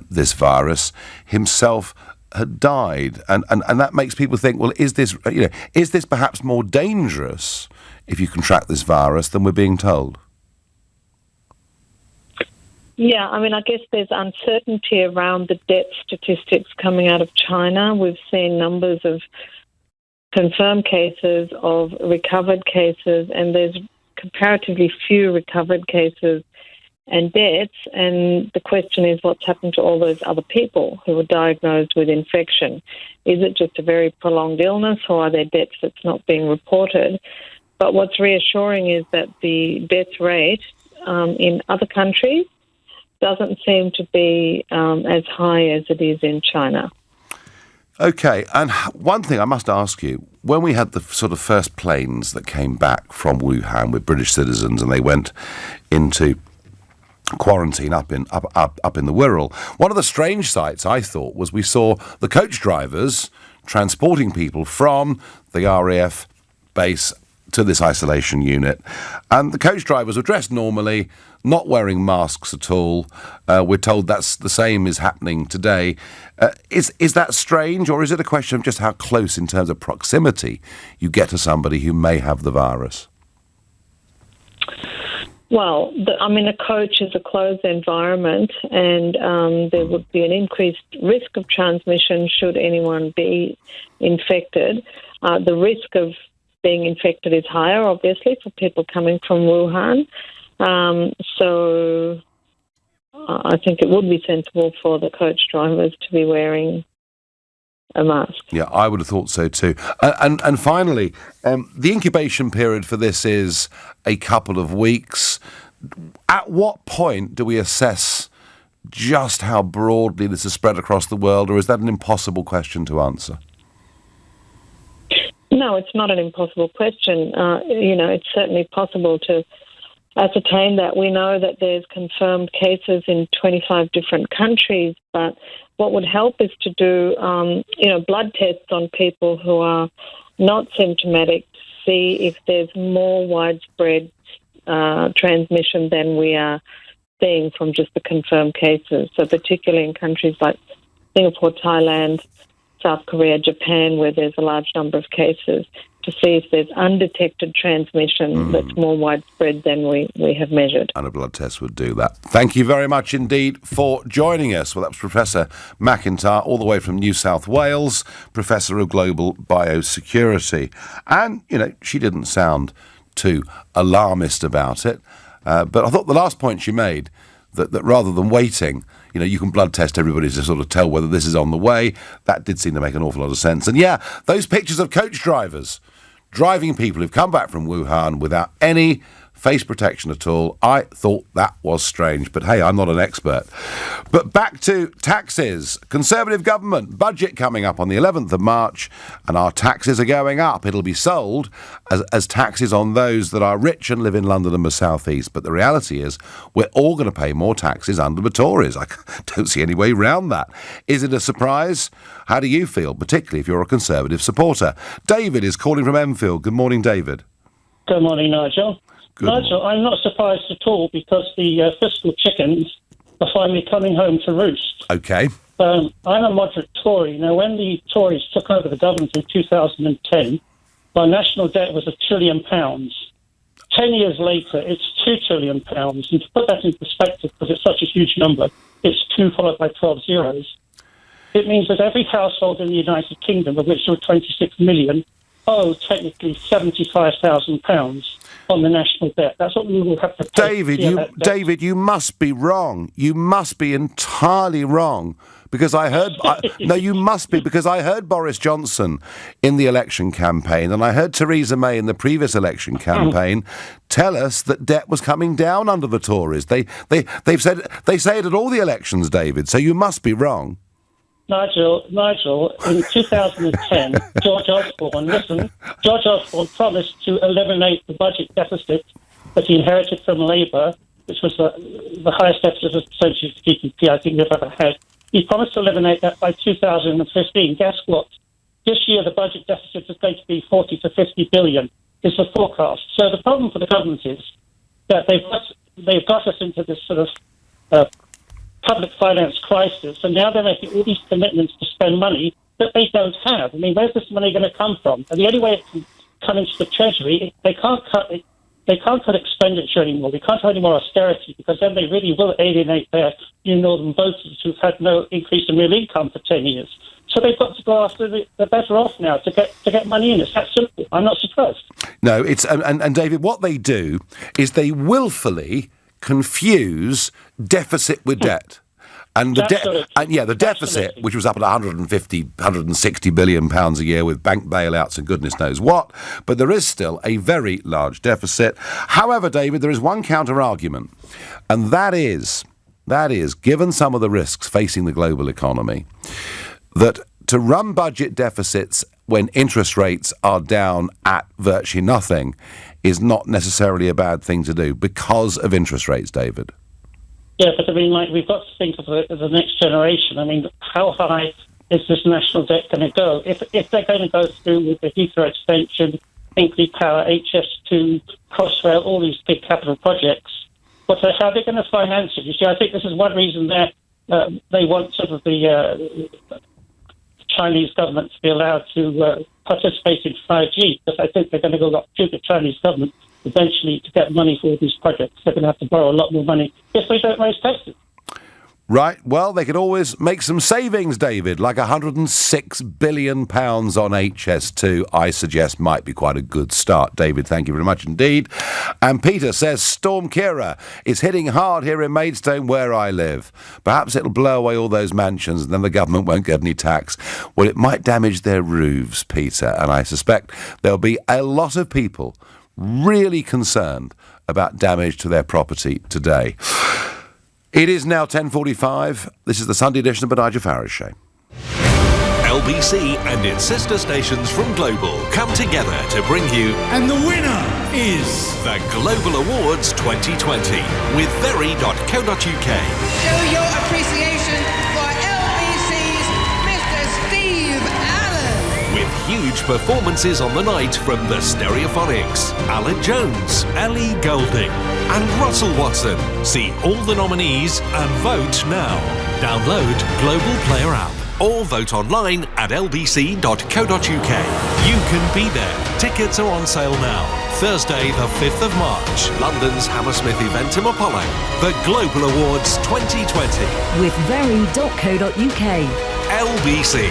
this virus himself had died, and that makes people think, well, is this perhaps more dangerous if you contract this virus than we're being told? Yeah, I mean, I guess there's uncertainty around the death statistics coming out of China. We've seen numbers of confirmed cases, of recovered cases, and there's comparatively few recovered cases and deaths. And the question is, what's happened to all those other people who were diagnosed with infection? Is it just a very prolonged illness, or are there deaths that's not being reported? But what's reassuring is that the death rate in other countries doesn't seem to be as high as it is in China. Okay, and one thing I must ask you, when we had the sort of first planes that came back from Wuhan with British citizens and they went into quarantine up in the Wirral, one of the strange sights I thought was we saw the coach drivers transporting people from the RAF base to this isolation unit, and the coach drivers were dressed normally, not wearing masks at all. We're told that's the same is happening today. Is that strange, or is it a question of just how close in terms of proximity you get to somebody who may have the virus? Well, a coach is a closed environment, and there would be an increased risk of transmission should anyone be infected. The risk of being infected is higher, obviously, for people coming from Wuhan. So I think it would be sensible for the coach drivers to be wearing a mask. Yeah, I would have thought so too. And finally, the incubation period for this is a couple of weeks. At what point do we assess just how broadly this is spread across the world, or is that an impossible question to answer? No, it's not an impossible question. It's certainly possible to ascertain that. We know that there's confirmed cases in 25 different countries, but what would help is to do, blood tests on people who are not symptomatic to see if there's more widespread transmission than we are seeing from just the confirmed cases. So particularly in countries like Singapore, Thailand, South Korea, Japan, where there's a large number of cases, to see if there's undetected transmission that's more widespread than we have measured. And a blood test would do that. Thank you very much indeed for joining us. Well, that was Professor McIntyre, all the way from New South Wales, Professor of Global Biosecurity. And, she didn't sound too alarmist about it. But I thought the last point she made, that rather than waiting, you can blood test everybody to sort of tell whether this is on the way. That did seem to make an awful lot of sense. And yeah, those pictures of coach drivers driving people who've come back from Wuhan without any face protection at all, I thought that was strange. But hey, I'm not an expert. But back to taxes. Conservative government budget coming up on the 11th of March, and our taxes are going up. It'll be sold as taxes on those that are rich and live in London and the South East. But the reality is we're all going to pay more taxes under the Tories. I don't see any way round that. Is it a surprise? How do you feel, particularly if you're a Conservative supporter? David is calling from Enfield. Good morning, David. Good morning, Nigel. Nigel, I'm not surprised at all because the fiscal chickens are finally coming home to roost. Okay. I'm a moderate Tory. Now, when the Tories took over the government in 2010, our national debt was £1 trillion. 10 years later, it's £2 trillion. And to put that in perspective, because it's such a huge number, it's 2 followed by 12 zeros. It means that every household in the United Kingdom, of which there are 26 million, owe technically £75,000 on the national debt. That's what we will have to pay. David, you must be wrong. You must be entirely wrong. Because I heard... you must be, because I heard Boris Johnson in the election campaign, and I heard Theresa May in the previous election campaign tell us that debt was coming down under the Tories. They say it at all the elections, David, so you must be wrong. Nigel, in 2010, George Osborne promised to eliminate the budget deficit that he inherited from Labour, which was the highest deficit as a percentage of GDP I think we've ever had. He promised to eliminate that by 2015. Guess what? This year the budget deficit is going to be 40 to 50 billion. is the forecast. So the problem for the government is that they've got us into this sort of public finance crisis, and now they're making all these commitments to spend money that they don't have. I mean, where's this money going to come from? And the only way it can come into the Treasury, they can't cut expenditure anymore. They can't have any more austerity, because then they really will alienate their New Northern voters who've had no increase in real income for 10 years. So they've got to go after the better off now to get money in. It's that simple. I'm not surprised. No, it's and David, what they do is they willfully confuse deficit with debt. And the deficit, which was up at 160 billion pounds a year with bank bailouts and goodness knows what, but there is still a very large deficit. However, David, there is one counter-argument, and that is, given some of the risks facing the global economy, that to run budget deficits when interest rates are down at virtually nothing is not necessarily a bad thing to do because of interest rates, David. Yeah, but I mean, we've got to think of the next generation. I mean, how high is this national debt going to go? If they're going to go through with the Heathrow extension, Hinkley Power, HS2, Crossrail, all these big capital projects, how are they going to finance it? You see, I think this is one reason that they want sort of the Chinese government to be allowed to participate in 5G, because I think they're going to go through the Chinese government eventually to get money for all these projects. They're going to have to borrow a lot more money if they don't raise taxes. Right, well, they could always make some savings, David, like £106 billion on HS2, I suggest might be quite a good start. David, thank you very much indeed. And Peter says, Storm Ciara is hitting hard here in Maidstone where I live. Perhaps it'll blow away all those mansions and then the government won't get any tax. Well, it might damage their roofs, Peter, and I suspect there'll be a lot of people really concerned about damage to their property today. It is now 10:45. This is the Sunday edition of the Nigel Farage Show. LBC and its sister stations from Global come together to bring you... And the winner is... the Global Awards 2020 with very.co.uk. Show your appreciation for LBC's Mr. Steve Allen. With huge performances on the night from the Stereophonics, Alan Jones, Ellie Goulding and Russell Watson. See all the nominees and vote now. Download Global Player app or vote online at lbc.co.uk. You can be there. Tickets are on sale now. Thursday the 5th of March, London's Hammersmith Eventim Apollo. The Global Awards 2020. With very.co.uk. LBC.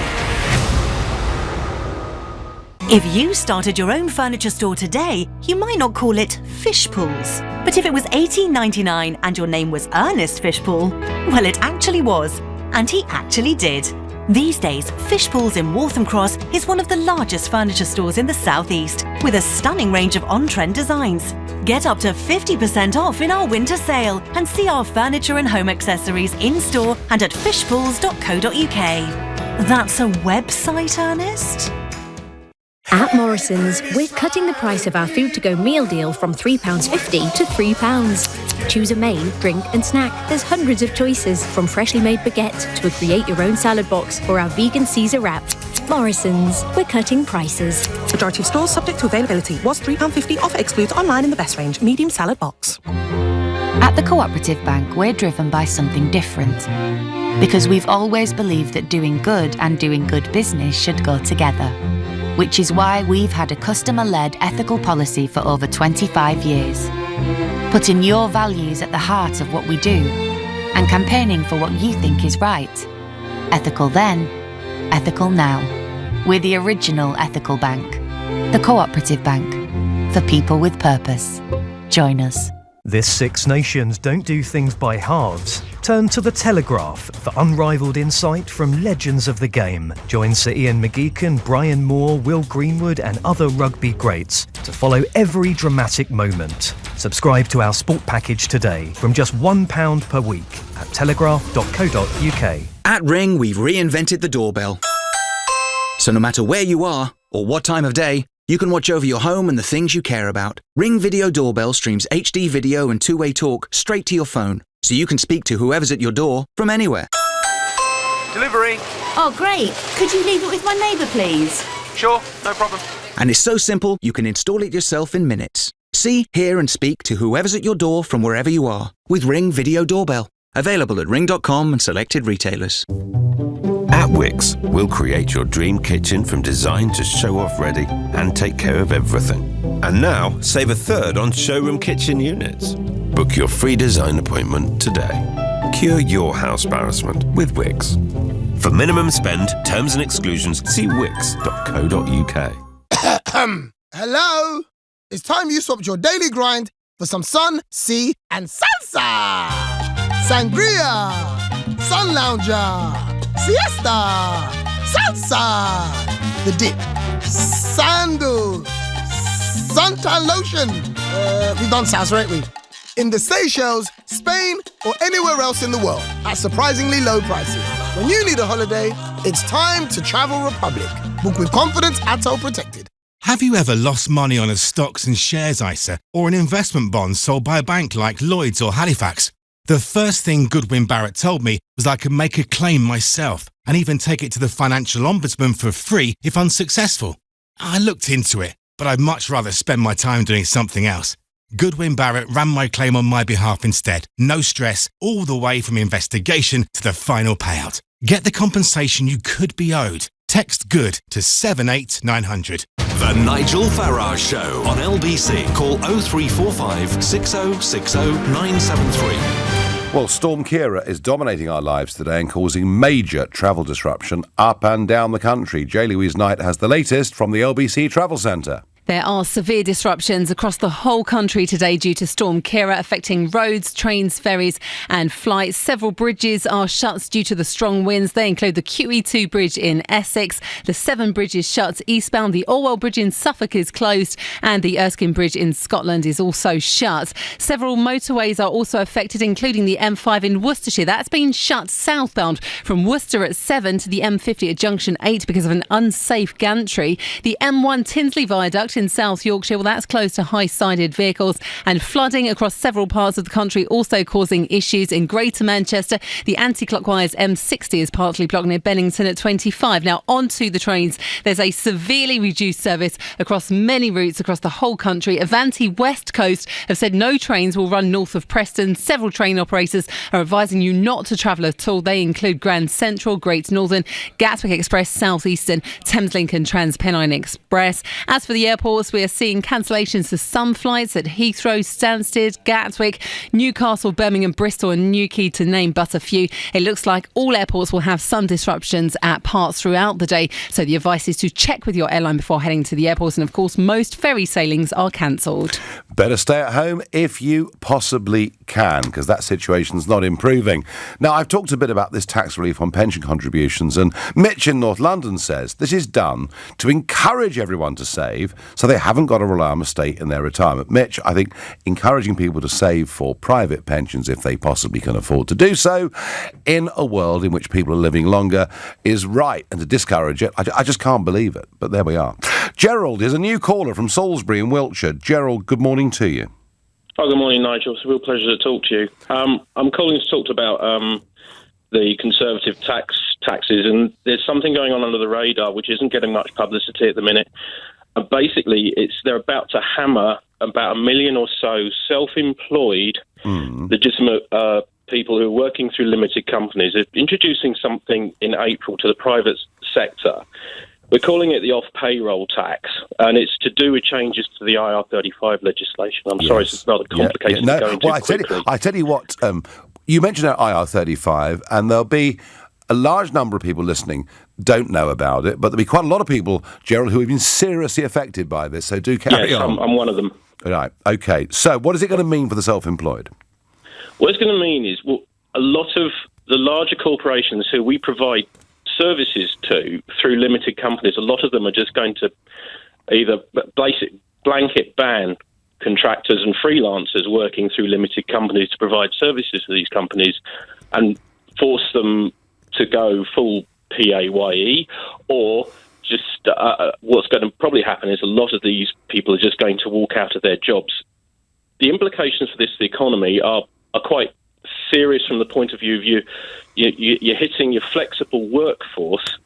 If you started your own furniture store today, you might not call it Fishpools. But if it was $18.99 and your name was Ernest Fishpool, well, it actually was. And he actually did. These days, Fishpools in Waltham Cross is one of the largest furniture stores in the southeast, with a stunning range of on-trend designs. Get up to 50% off in our winter sale and see our furniture and home accessories in-store and at fishpools.co.uk. That's a website, Ernest? At Morrison's, we're cutting the price of our food-to-go meal deal from £3.50 to £3. Choose a main, drink and snack. There's hundreds of choices, from freshly made baguette to a create-your-own salad box or our vegan Caesar wrap. Morrison's, we're cutting prices. Majority of stores subject to availability. Was £3.50. Offer excludes online in the best range. Medium salad box. At the Cooperative Bank, we're driven by something different. Because we've always believed that doing good and doing good business should go together. Which is why we've had a customer-led ethical policy for over 25 years. Putting your values at the heart of what we do and campaigning for what you think is right. Ethical then, ethical now. We're the original ethical bank. The Cooperative Bank. For people with purpose. Join us. This Six Nations don't do things by halves. Turn to The Telegraph for unrivaled insight from legends of the game. Join Sir Ian McGeechan, Brian Moore, Will Greenwood and other rugby greats to follow every dramatic moment. Subscribe to our sport package today from just £1 per week at telegraph.co.uk. At Ring, we've reinvented the doorbell. So no matter where you are or what time of day, you can watch over your home and the things you care about. Ring Video Doorbell streams HD video and two-way talk straight to your phone, so you can speak to whoever's at your door from anywhere. Delivery. Oh, great. Could you leave it with my neighbour, please? Sure, no problem. And it's so simple, you can install it yourself in minutes. See, hear and speak to whoever's at your door from wherever you are with Ring Video Doorbell. Available at ring.com and selected retailers. At Wix, we'll create your dream kitchen from design to show-off ready and take care of everything. And now, save a third on showroom kitchen units. Book your free design appointment today. Cure your house embarrassment with Wix. For minimum spend, terms and exclusions, see wix.co.uk. Hello? It's time you swapped your daily grind for some sun, sea, and salsa! Sangria! Sun lounger! Siesta! Salsa! The dip! Sandal! Suntan lotion! We've done salsa, ain't we? In the Seychelles, Spain, or anywhere else in the world at surprisingly low prices. When you need a holiday, it's time to Travel Republic. Book with confidence at Toll Protected. Have you ever lost money on a stocks and shares ISA or an investment bond sold by a bank like Lloyds or Halifax? The first thing Goodwin Barrett told me was I could make a claim myself and even take it to the Financial Ombudsman for free if unsuccessful. I looked into it, but I'd much rather spend my time doing something else. Goodwin Barrett ran my claim on my behalf instead. No stress, all the way from investigation to the final payout. Get the compensation you could be owed. Text GOOD to 78900. The Nigel Farage Show on LBC. Call 0345 6060 973. Well, Storm Ciara is dominating our lives today and causing major travel disruption up and down the country. J. Louise Knight has the latest from the LBC Travel Centre. There are severe disruptions across the whole country today due to Storm Ciara, affecting roads, trains, ferries and flights. Several bridges are shut due to the strong winds. They include the QE2 bridge in Essex, the Severn Bridge is shut eastbound, the Orwell Bridge in Suffolk is closed and the Erskine Bridge in Scotland is also shut. Several motorways are also affected, including the M5 in Worcestershire. That's been shut southbound from Worcester at 7 to the M50 at Junction 8 because of an unsafe gantry. The M1 Tinsley Viaduct in South Yorkshire, well, that's closed to high-sided vehicles, and flooding across several parts of the country also causing issues in Greater Manchester. The anti-clockwise M60 is partly blocked near Bennington at 25. Now, onto the trains. There's a severely reduced service across many routes across the whole country. Avanti West Coast have said no trains will run north of Preston. Several train operators are advising you not to travel at all. They include Grand Central, Great Northern, Gatwick Express, South Eastern, Thameslink and Transpennine Express. As for the airport, we are seeing cancellations to some flights at Heathrow, Stansted, Gatwick, Newcastle, Birmingham, Bristol and Newquay, to name but a few. It looks like all airports will have some disruptions at parts throughout the day, so the advice is to check with your airline before heading to the airport, and of course most ferry sailings are cancelled. Better stay at home if you possibly can, because that situation's not improving. Now, I've talked a bit about this tax relief on pension contributions, and Mitch in North London says this is done to encourage everyone to save so they haven't got to rely on a state in their retirement. Mitch, I think encouraging people to save for private pensions if they possibly can afford to do so in a world in which people are living longer is right, and to discourage it, I just can't believe it. But there we are. Gerald is a new caller from Salisbury in Wiltshire. Gerald, good morning to you. Oh, good morning, Nigel. It's a real pleasure to talk to you. I'm calling to talk about the Conservative taxes, and there's something going on under the radar which isn't getting much publicity at the minute. Basically, they're about to hammer about 1 million or so self-employed, legitimate people who are working through limited companies. They're introducing something in April to the private sector. We're calling it the off-payroll tax, and it's to do with changes to the IR35 legislation. I'm sorry, it's rather complicated to go into quickly. I tell you what, you mentioned IR35, and there'll be a large number of people listening don't know about it, but there'll be quite a lot of people, Gerald, who have been seriously affected by this, so do carry on. I'm one of them. Right, OK. So what is it going to mean for the self-employed? What it's going to mean is a lot of the larger corporations who we provide services to through limited companies, a lot of them are just going to either blanket ban contractors and freelancers working through limited companies to provide services to these companies and force them to go full PAYE, or just what's going to probably happen is a lot of these people are just going to walk out of their jobs. The implications for this for the economy are quite serious from the point of view of you're hitting your flexible workforce,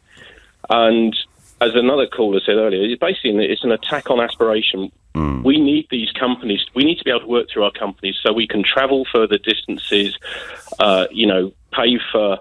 and as another caller said earlier, it's an attack on aspiration. We need these companies. We need to be able to work through our companies so we can travel further distances, pay for,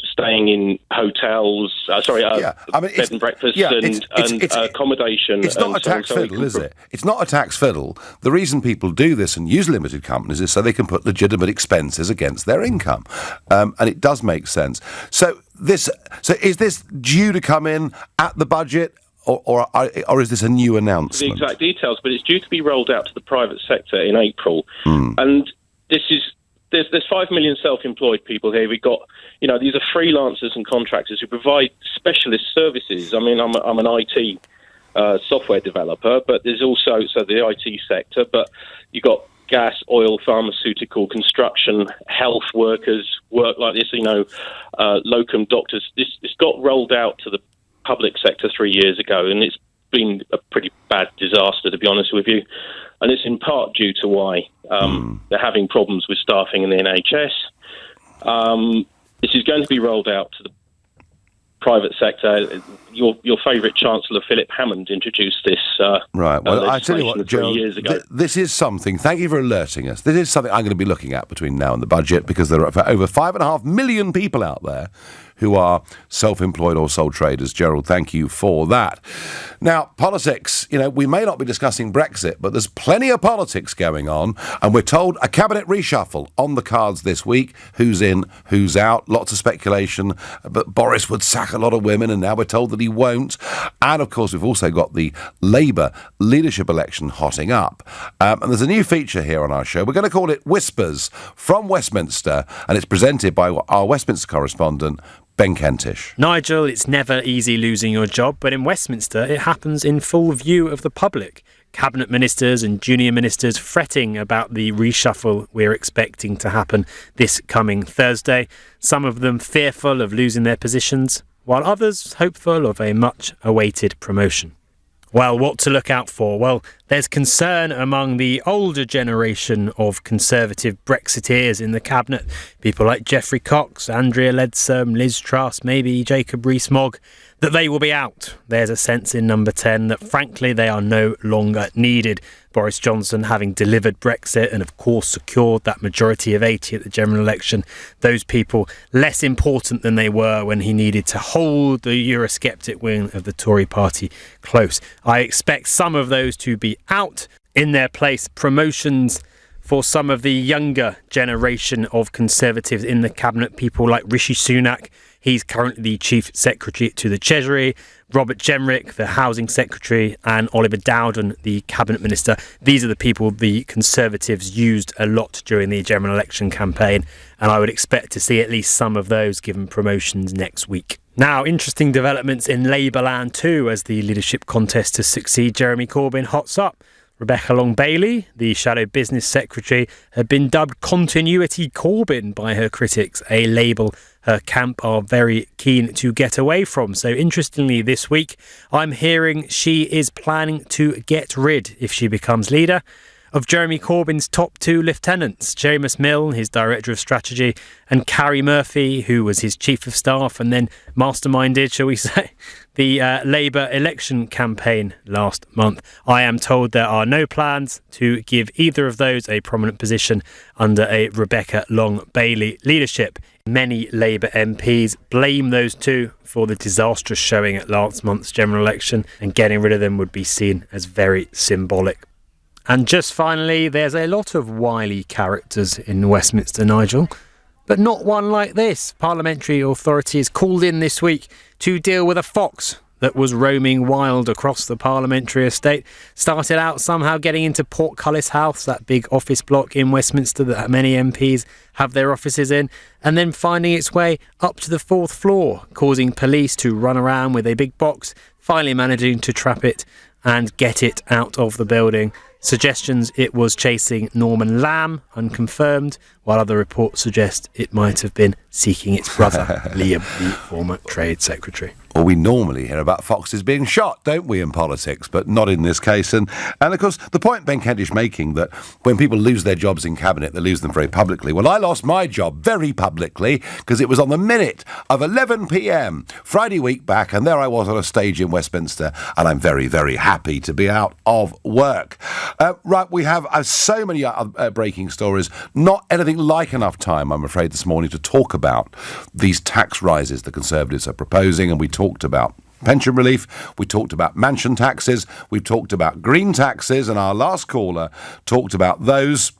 staying in hotels, bed and breakfast and accommodation. It's not a tax fiddle, is it? It's not a tax fiddle. The reason people do this and use limited companies is so they can put legitimate expenses against their income. And it does make sense. So is this due to come in at the budget? Or is this a new announcement? The exact details, but it's due to be rolled out to the private sector in April. And there's 5 million self-employed people here. We've got, these are freelancers and contractors who provide specialist services. I mean, I'm an IT software developer, but there's also the IT sector, but you've got gas, oil, pharmaceutical, construction, health workers, work like this, locum doctors. This got rolled out to the public sector 3 years ago, and it's been a pretty bad disaster, to be honest with you. And it's in part due to why they're having problems with staffing in the NHS. This is going to be rolled out to the private sector. Your favourite Chancellor, Philip Hammond, introduced this right. Well, I tell you what, 3 years ago. This is something, thank you for alerting us, this is something I'm going to be looking at between now and the budget, because there are over 5.5 million people out there who are self-employed or sole traders. Gerald, thank you for that. Now, politics, we may not be discussing Brexit, but there's plenty of politics going on, and we're told a cabinet reshuffle on the cards this week. Who's in, who's out, lots of speculation, but Boris would sack a lot of women, and now we're told that he won't. And, of course, we've also got the Labour leadership election hotting up. And there's a new feature here on our show. We're going to call it Whispers from Westminster, and it's presented by our Westminster correspondent, Ben Kentish. Nigel, it's never easy losing your job, but in Westminster it happens in full view of the public. Cabinet ministers and junior ministers fretting about the reshuffle we're expecting to happen this coming Thursday. Some of them fearful of losing their positions, while others hopeful of a much-awaited promotion. Well, what to look out for? Well, there's concern among the older generation of Conservative Brexiteers in the Cabinet. People like Geoffrey Cox, Andrea Leadsom, Liz Truss, maybe Jacob Rees-Mogg, that they will be out. There's a sense in Number 10 that, frankly, they are no longer needed. Boris Johnson having delivered Brexit and, of course, secured that majority of 80 at the general election. Those people less important than they were when he needed to hold the Eurosceptic wing of the Tory party close. I expect some of those to be out. In their place, promotions for some of the younger generation of Conservatives in the Cabinet, people like Rishi Sunak. He's currently the Chief Secretary to the Treasury. Robert Jenrick, the Housing Secretary, and Oliver Dowden, the Cabinet Minister. These are the people the Conservatives used a lot during the general election campaign, and I would expect to see at least some of those given promotions next week. Now, interesting developments in Labour land too as the leadership contest to succeed Jeremy Corbyn hots up. Rebecca Long-Bailey, the Shadow Business Secretary, had been dubbed Continuity Corbyn by her critics, a label her camp are very keen to get away from. So interestingly, this week, I'm hearing she is planning to get rid, if she becomes leader, of Jeremy Corbyn's top two lieutenants, Seamus Milne, his Director of Strategy, and Carrie Murphy, who was his Chief of Staff and then masterminded, shall we say, the Labour election campaign last month. I am told there are no plans to give either of those a prominent position under a Rebecca Long-Bailey leadership. Many Labour MPs blame those two for the disastrous showing at last month's general election, and getting rid of them would be seen as very symbolic. And just finally, there's a lot of wily characters in Westminster, Nigel, but not one like this. Parliamentary authorities called in this week to deal with a fox that was roaming wild across the parliamentary estate. Started out somehow getting into Portcullis House, that big office block in Westminster that many MPs have their offices in, and then finding its way up to the 4th floor, causing police to run around with a big box, finally managing to trap it and get it out of the building. Suggestions it was chasing Norman Lamb, unconfirmed, while other reports suggest it might have been seeking its brother, Liam, the former Trade Secretary. Well, we normally hear about foxes being shot, don't we, in politics, but not in this case. And of course, the point Ben Kentish making that when people lose their jobs in Cabinet, they lose them very publicly. Well, I lost my job very publicly because it was on the minute of 11 p.m, Friday week back, and there I was on a stage in Westminster, and I'm very, very happy to be out of work. Right, we have so many breaking stories, not anything like enough time, I'm afraid, this morning to talk about these tax rises the Conservatives are proposing, and we talked about pension relief, we talked about mansion taxes, we've talked about green taxes, and our last caller talked about those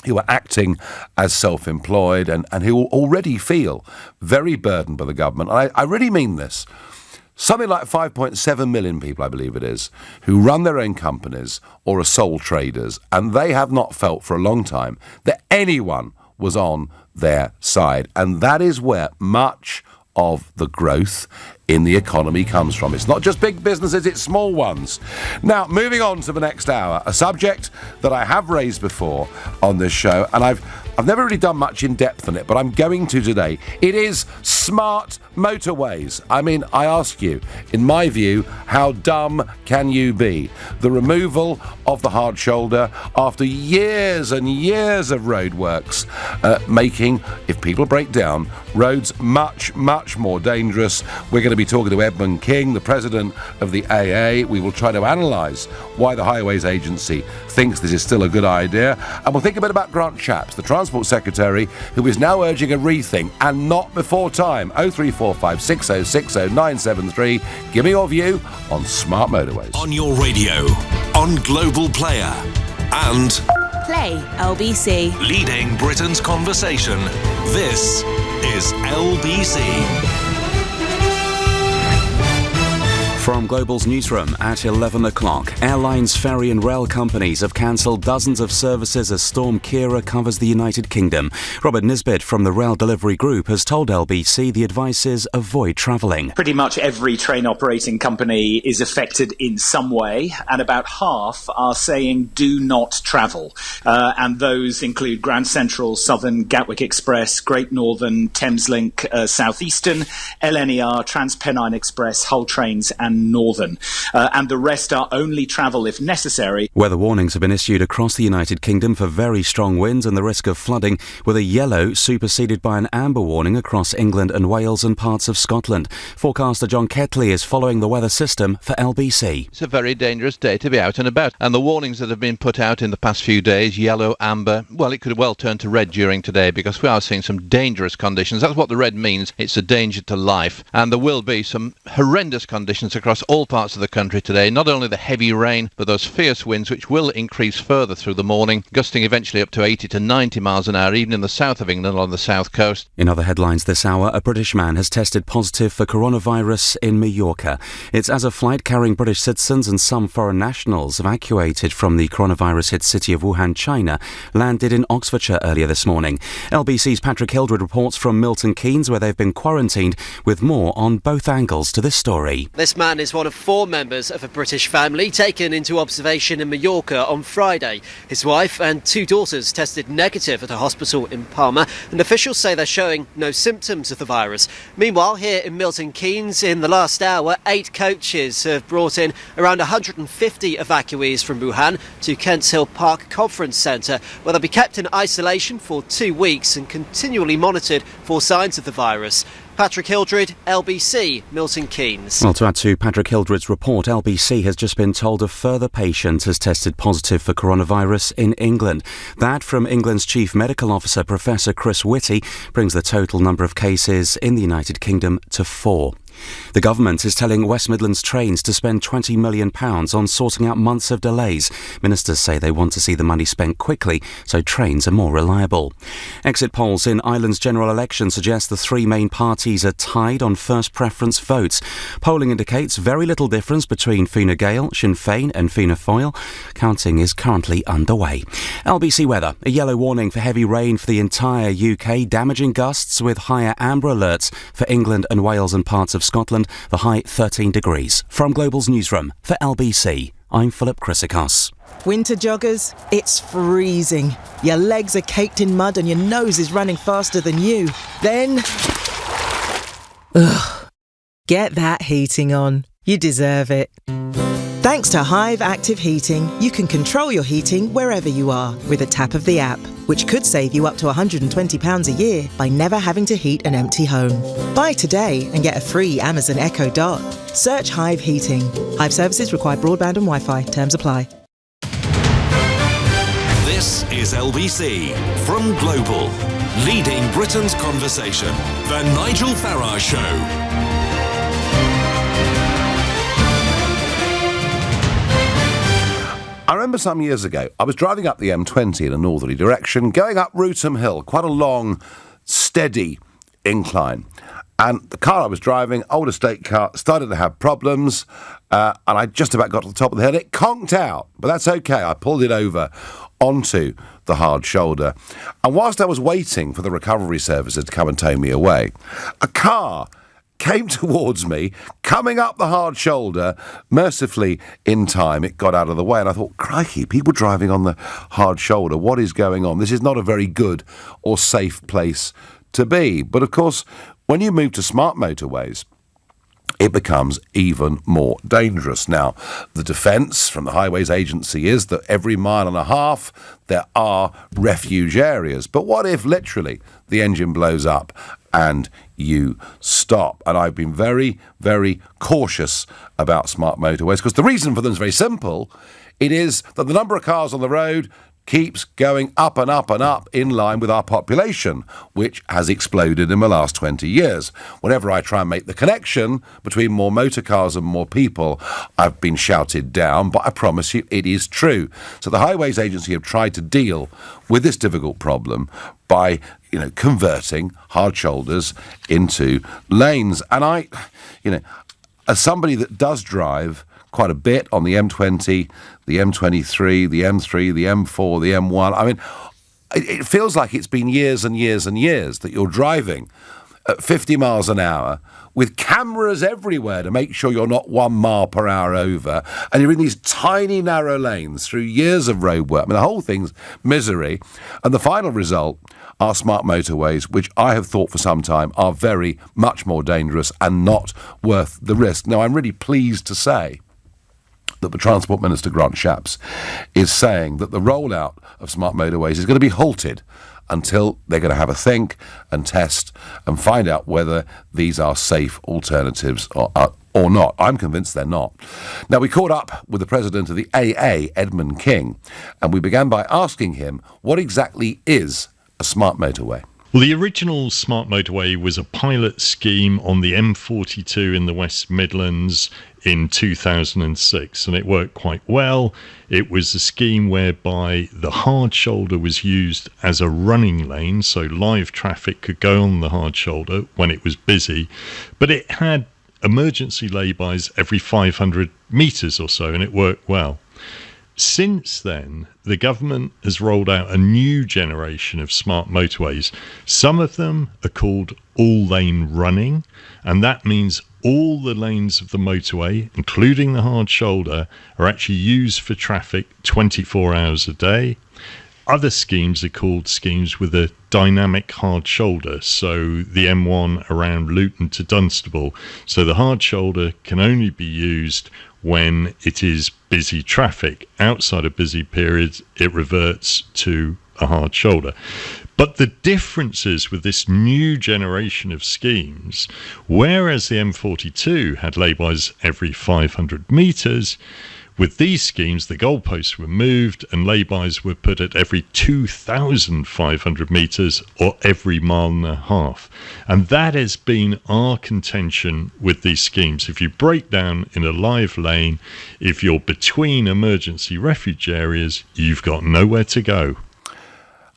who are acting as self-employed and who already feel very burdened by the government. And I really mean this. Something like 5.7 million people, I believe it is, who run their own companies or are sole traders, and they have not felt for a long time that anyone was on their side. And that is where much of the growth in the economy comes from. It's not just big businesses, it's small ones. Now, moving on to the next hour, a subject that I have raised before on this show, and I've never really done much in depth on it, but I'm going to today. It is smart motorways. I mean, I ask you, in my view, how dumb can you be? The removal of the hard shoulder after years and years of roadworks, making, if people break down, roads much, much more dangerous. We're going to be talking to Edmund King, the president of the AA. We will try to analyse why the Highways Agency thinks this is still a good idea. And we'll think a bit about Grant Shapps, the Transport Secretary, who is now urging a rethink, and not before time. 0345 6060 973. Give me your view on smart motorways. On your radio, on Global Player, and Play LBC. leading Britain's conversation. This is LBC. From Global's newsroom at 11 o'clock, airlines, ferry and rail companies have cancelled dozens of services as Storm Ciara covers the United Kingdom. Robert Nisbet from the Rail Delivery Group has told LBC the advice is avoid travelling. Pretty much every train operating company is affected in some way, and about half are saying do not travel. And those include Grand Central, Southern, Gatwick Express, Great Northern, Thameslink, Southeastern, LNER, TransPennine Express, Hull Trains and Northern. And the rest are only travel if necessary. Weather warnings have been issued across the United Kingdom for very strong winds and the risk of flooding, with a yellow superseded by an amber warning across England and Wales and parts of Scotland. Forecaster John Ketley is following the weather system for LBC. It's a very dangerous day to be out and about, and the warnings that have been put out in the past few days, yellow, amber, well, it could well turn to red during today because we are seeing some dangerous conditions. That's what the red means. It's a danger to life, and there will be some horrendous conditions across all parts of the country today. Not only the heavy rain, but those fierce winds which will increase further through the morning, gusting eventually up to 80 to 90 miles an hour, even in the south of England on the south coast. In other headlines this hour, a British man has tested positive for coronavirus in Mallorca. It's as a flight carrying British citizens and some foreign nationals evacuated from the coronavirus-hit city of Wuhan, China, landed in Oxfordshire earlier this morning. LBC's Patrick Hildred reports from Milton Keynes, where they've been quarantined, with more on both angles to this story. This man is one of 4 members of a British family taken into observation in Mallorca on Friday. His wife and 2 daughters tested negative at a hospital in Palma, and officials say they're showing no symptoms of the virus. Meanwhile, here in Milton Keynes, in the last hour, 8 coaches have brought in around 150 evacuees from Wuhan to Kents Hill Park Conference Centre, where they'll be kept in isolation for 2 weeks and continually monitored for signs of the virus. Patrick Hildred, LBC, Milton Keynes. Well, to add to Patrick Hildred's report, LBC has just been told a further patient has tested positive for coronavirus in England. That, from England's Chief Medical Officer, Professor Chris Whitty, brings the total number of cases in the United Kingdom to 4. The government is telling West Midlands Trains to spend £20 million on sorting out months of delays. Ministers say they want to see the money spent quickly so trains are more reliable. Exit polls in Ireland's general election suggest the 3 main parties are tied on first preference votes. Polling indicates very little difference between Fine Gael, Sinn Féin and Fianna Fáil. Counting is currently underway. LBC weather. A yellow warning for heavy rain for the entire UK, damaging gusts with higher amber alerts for England and Wales and parts of Scotland, the high 13 degrees. From Global's newsroom for LBC, I'm Philip Chrysikos. Winter joggers, it's freezing. Your legs are caked in mud and your nose is running faster than you. Then... get that heating on. You deserve it. Thanks to Hive Active Heating, you can control your heating wherever you are with a tap of the app, which could save you up to £120 a year by never having to heat an empty home. Buy today and get a free Amazon Echo Dot. Search Hive Heating. Hive services require broadband and Wi-Fi. Terms apply. This is LBC from Global, leading Britain's conversation. The Nigel Farage Show. I remember some years ago, I was driving up the M20 in a northerly direction, going up Rootham Hill, quite a long, steady incline. And the car I was driving, old estate car, started to have problems, and I just about got to the top of the hill. It conked out, but that's okay. I pulled it over onto the hard shoulder. And whilst I was waiting for the recovery services to come and tow me away, a car came towards me, coming up the hard shoulder. Mercifully, in time, it got out of the way, and I thought, crikey, people driving on the hard shoulder, what is going on? This is not a very good or safe place to be. But of course, when you move to smart motorways, it becomes even more dangerous. Now, the defence from the Highways Agency is that every mile and a half there are refuge areas. But what if, literally, the engine blows up and you stop? And I've been very, very cautious about smart motorways because the reason for them is very simple. It is that the number of cars on the road keeps going up and up and up in line with our population, which has exploded in the last 20 years. Whenever I try and make the connection between more motor cars and more people, I've been shouted down, but I promise you it is true. So the Highways Agency have tried to deal with this difficult problem by, converting hard shoulders into lanes. And I, as somebody that does drive quite a bit on the M20, the M23, the M3, the M4, the M1. I mean, it feels like it's been years and years and years that you're driving at 50 miles an hour with cameras everywhere to make sure you're not 1 mile per hour over, and you're in these tiny narrow lanes through years of road work. I mean, the whole thing's misery, and the final result are smart motorways, which I have thought for some time are very much more dangerous and not worth the risk. Now, I'm really pleased to say that the Transport Minister, Grant Shapps, is saying that the rollout of smart motorways is going to be halted until they're going to have a think and test and find out whether these are safe alternatives or not. I'm convinced they're not. Now, we caught up with the president of the AA, Edmund King, and we began by asking him what exactly is a smart motorway. Well, the original smart motorway was a pilot scheme on the M42 in the West Midlands in 2006, and it worked quite well. It was a scheme whereby the hard shoulder was used as a running lane, so live traffic could go on the hard shoulder when it was busy, but it had emergency laybys every 500 metres or so, and it worked well. Since then, the government has rolled out a new generation of smart motorways. Some of them are called all-lane running, and that means all the lanes of the motorway, including the hard shoulder, are actually used for traffic 24 hours a day. Other schemes are called schemes with a dynamic hard shoulder, so the M1 around Luton to Dunstable. So the hard shoulder can only be used when it is busy traffic. Outside of busy periods, it reverts to a hard shoulder. But the differences with this new generation of schemes, whereas the M42 had laybys every 500 metres, with these schemes, the goalposts were moved and laybys were put at every 2,500 metres or every mile and a half. And that has been our contention with these schemes. If you break down in a live lane, if you're between emergency refuge areas, you've got nowhere to go.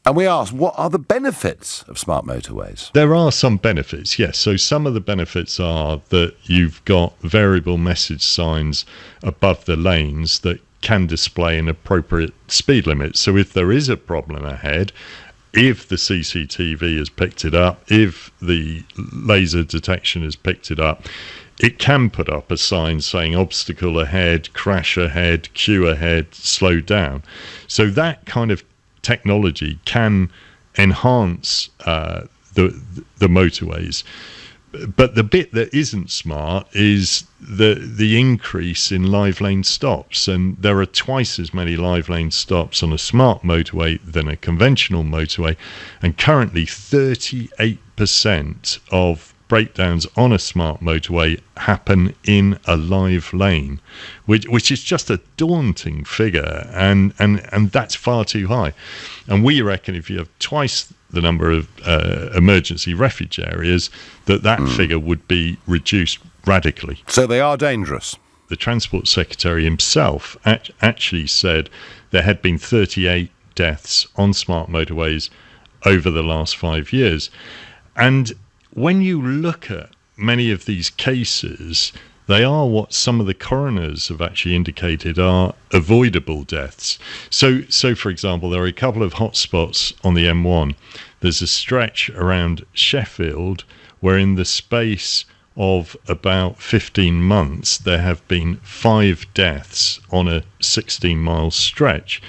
And we asked, what are the benefits of smart motorways? There are some benefits, yes. So some of the benefits are that you've got variable message signs above the lanes that can display an appropriate speed limit. So if there is a problem ahead, if the CCTV has picked it up, if the laser detection has picked it up, it can put up a sign saying obstacle ahead, crash ahead, queue ahead, slow down. So that kind of technology can enhance the motorways. But the bit that isn't smart is the increase in live lane stops, and there are twice as many live lane stops on a smart motorway than a conventional motorway, and currently 38% of breakdowns on a smart motorway happen in a live lane, which is just a daunting figure, and that's far too high. And we reckon if you have twice the number of emergency refuge areas, that figure would be reduced radically. So they are dangerous. The Transport Secretary himself actually said there had been 38 deaths on smart motorways over the last 5 years. And when you look at many of these cases, they are what some of the coroners have actually indicated are avoidable deaths. So for example, there are a couple of hotspots on the M1. There's a stretch around Sheffield where in the space of about 15 months, there have been 5 deaths on a 16-mile stretch.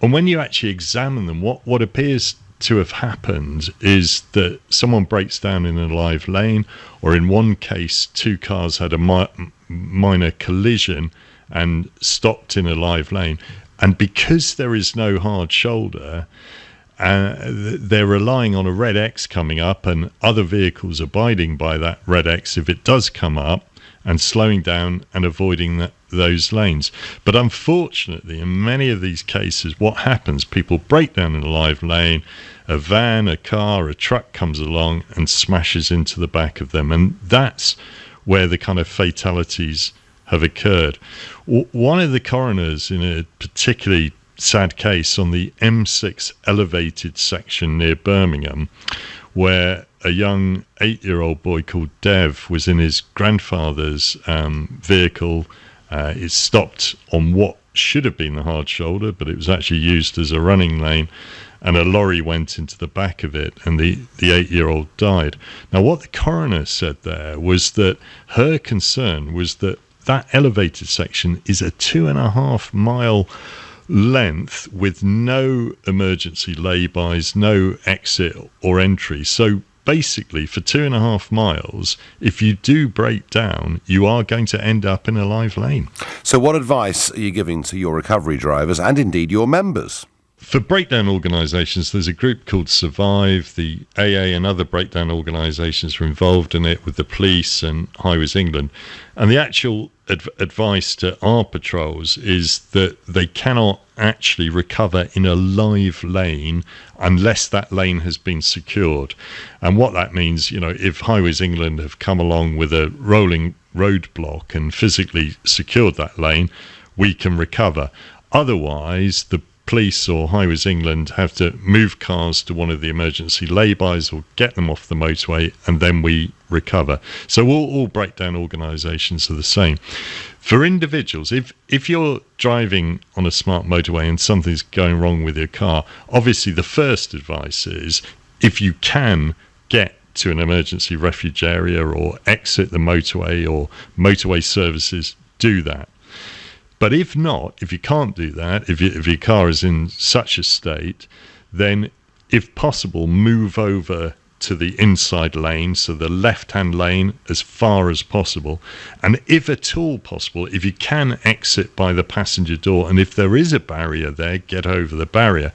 And when you actually examine them, what appears to have happened is that someone breaks down in a live lane, or in one case 2 cars had a minor collision and stopped in a live lane, and because there is no hard shoulder, they're relying on a red X coming up and other vehicles abiding by that red X if it does come up, and slowing down and avoiding those lanes. But unfortunately, in many of these cases, what happens, people break down in a live lane, a van, a car, a truck comes along and smashes into the back of them. And that's where the kind of fatalities have occurred. One of the coroners in a particularly sad case on the M6 elevated section near Birmingham, where a young 8-year-old boy called Dev was in his grandfather's vehicle. It stopped on what should have been the hard shoulder, but it was actually used as a running lane, and a lorry went into the back of it, and the 8-year-old died. Now, what the coroner said there was that her concern was that elevated section is a 2.5 mile length with no emergency laybys, no exit or entry. So basically, for 2.5 miles, if you do break down, you are going to end up in a live lane. So what advice are you giving to your recovery drivers and indeed your members? For breakdown organisations, there's a group called Survive. The AA and other breakdown organisations are involved in it with the police and Highways England. And the actual advice to our patrols is that they cannot actually recover in a live lane unless that lane has been secured. And what that means, if Highways England have come along with a rolling roadblock and physically secured that lane, we can recover. Otherwise, the police or Highways England have to move cars to one of the emergency laybys or get them off the motorway, and then we recover. So all breakdown organisations are the same. For individuals, if you're driving on a smart motorway and something's going wrong with your car, obviously the first advice is, if you can get to an emergency refuge area or exit the motorway or motorway services, do that. But if not, if you can't do that, if your car is in such a state, then if possible, move over to the inside lane, so the left-hand lane, as far as possible. And if at all possible, if you can exit by the passenger door, and if there is a barrier there, get over the barrier.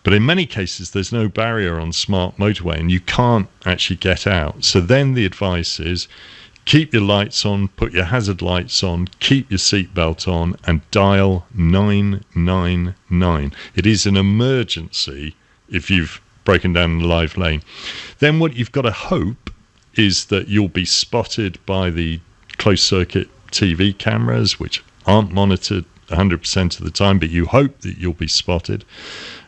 But in many cases, there's no barrier on smart motorway, and you can't actually get out. So then the advice is, keep your lights on, put your hazard lights on, keep your seatbelt on, and dial 999. It is an emergency if you've broken down in the live lane. Then what you've got to hope is that you'll be spotted by the closed circuit TV cameras, which aren't monitored 100% of the time, but you hope that you'll be spotted.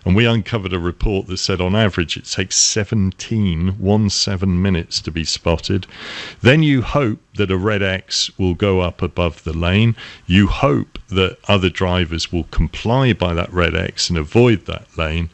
And we uncovered a report that said on average it takes 17 minutes to be spotted. Then you hope that a red X will go up above the lane. You hope that other drivers will comply by that red X and avoid that lane.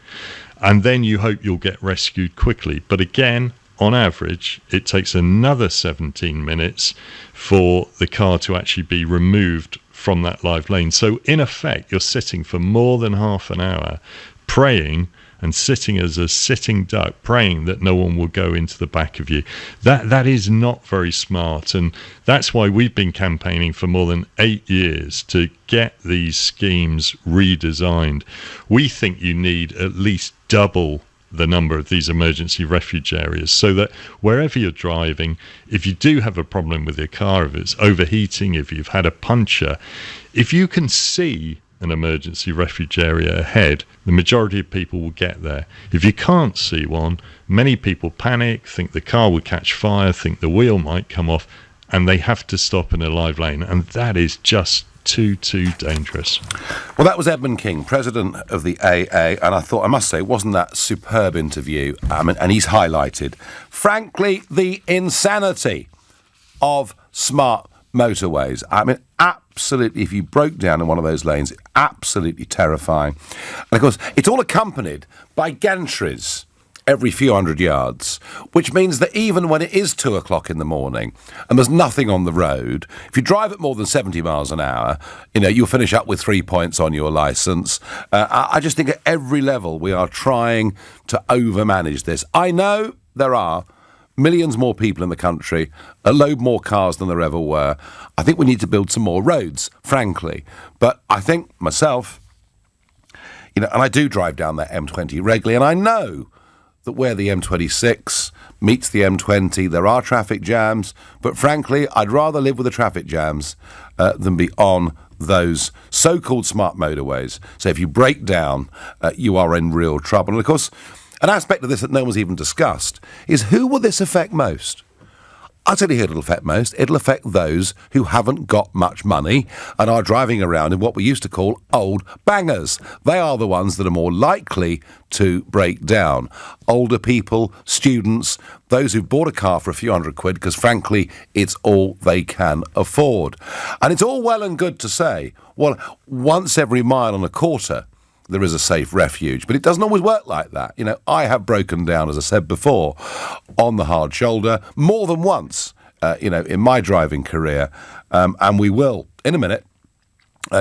And then you hope you'll get rescued quickly. But again, on average, it takes another 17 minutes for the car to actually be removed from that live lane. So in effect, you're sitting for more than half an hour praying and sitting as a sitting duck, praying that no one will go into the back of you. That is not very smart, and that's why we've been campaigning for more than 8 years to get these schemes redesigned. We think you need at least double the number of these emergency refuge areas, so that wherever you're driving, if you do have a problem with your car, if it's overheating, if you've had a puncture, if you can see an emergency refuge area ahead, the majority of people will get there. If you can't see one, many people panic, think the car will catch fire, think the wheel might come off, and they have to stop in a live lane, and that is just too dangerous. Well, that was Edmund King, president of the AA, and I must say, wasn't that superb interview? And he's highlighted, frankly, the insanity of smart motorways. I mean, absolutely, if you broke down in one of those lanes, absolutely terrifying. And of course, it's all accompanied by gantries every few hundred yards, which means that even when it is 2 o'clock in the morning and there's nothing on the road, if you drive at more than 70 miles an hour, you'll finish up with 3 points on your licence. I just think at every level we are trying to overmanage this. I know there are millions more people in the country, a load more cars than there ever were. I think we need to build some more roads, frankly. But I think myself, and I do drive down that M20 regularly, and I know that where the M26 meets the M20, there are traffic jams. But frankly, I'd rather live with the traffic jams than be on those so-called smart motorways. So if you break down, you are in real trouble. And of course, an aspect of this that no one's even discussed is who will this affect most? I'll tell you who it'll affect most. It'll affect those who haven't got much money and are driving around in what we used to call old bangers. They are the ones that are more likely to break down. Older people, students, those who've bought a car for a few hundred quid because, frankly, it's all they can afford. And it's all well and good to say, well, once every mile and a quarter, there is a safe refuge. But it doesn't always work like that. I have broken down, as I said before, on the hard shoulder more than once, in my driving career. And we will, in a minute,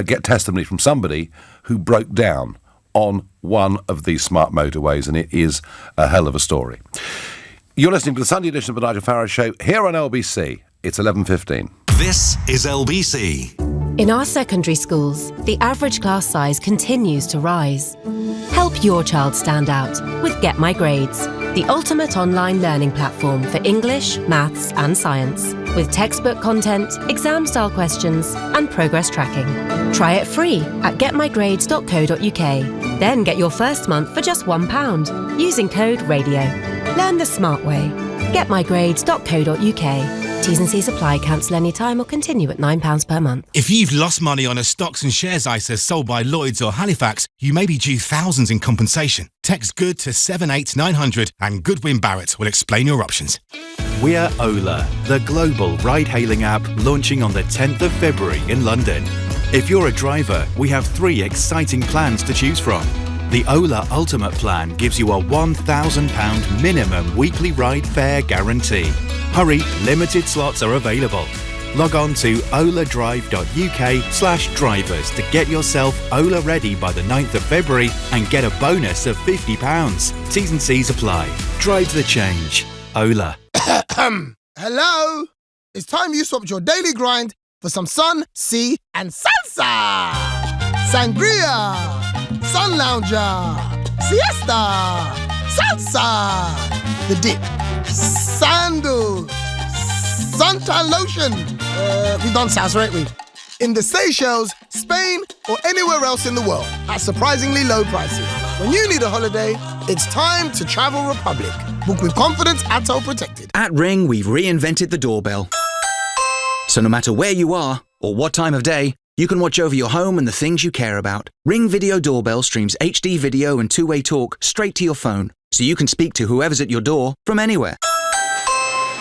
get testimony from somebody who broke down on one of these smart motorways, and it is a hell of a story. You're listening to the Sunday edition of the Nigel Farage Show here on LBC. It's 11:15. This is LBC. In our secondary schools, the average class size continues to rise. Help your child stand out with Get My Grades, the ultimate online learning platform for English, maths and science, with textbook content, exam-style questions and progress tracking. Try it free at getmygrades.co.uk. Then get your first month for just £1 using code RADIO. Learn the smart way. getmygrades.co.uk. T's and C's apply. Cancel any time or continue at £9 per month. If you've lost money on a stocks and shares ISA sold by Lloyds or Halifax, you may be due thousands in compensation. Text GOOD to 78900 and Goodwin Barrett will explain your options. We're Ola, the global ride-hailing app launching on the 10th of February in London. If you're a driver, we have 3 exciting plans to choose from. The Ola Ultimate Plan gives you a £1,000 minimum weekly ride fare guarantee. Hurry, limited slots are available. Log on to oladrive.uk/drivers to get yourself Ola ready by the 9th of February and get a bonus of £50. T's and C's apply. Drive the change. Ola. Hello? It's time you swapped your daily grind for some sun, sea, and salsa! Sangria! Sun lounger! Siesta! Salsa! The dip! Sandals! Suntan lotion! We've done salsa, ain't we? In the Seychelles, Spain, or anywhere else in the world at surprisingly low prices. When you need a holiday, it's time to Travel Republic. Book with confidence at Toll Protected. At Ring, we've reinvented the doorbell. So no matter where you are or what time of day, you can watch over your home and the things you care about. Ring Video Doorbell streams HD video and two-way talk straight to your phone, so you can speak to whoever's at your door from anywhere.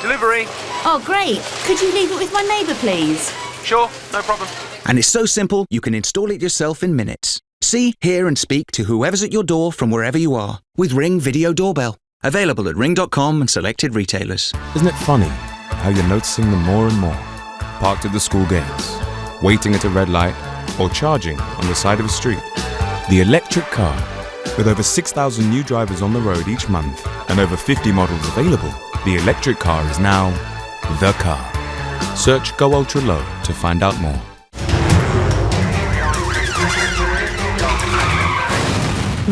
Delivery. Oh, great. Could you leave it with my neighbour, please? Sure, no problem. And it's so simple, you can install it yourself in minutes. See, hear and speak to whoever's at your door from wherever you are with Ring Video Doorbell. Available at ring.com and selected retailers. Isn't it funny how you're noticing them more and more? Parked at the school gates, waiting at a red light, or charging on the side of a street. The electric car, with over 6,000 new drivers on the road each month and over 50 models available, the electric car is now the car. Search Go Ultra Low to find out more.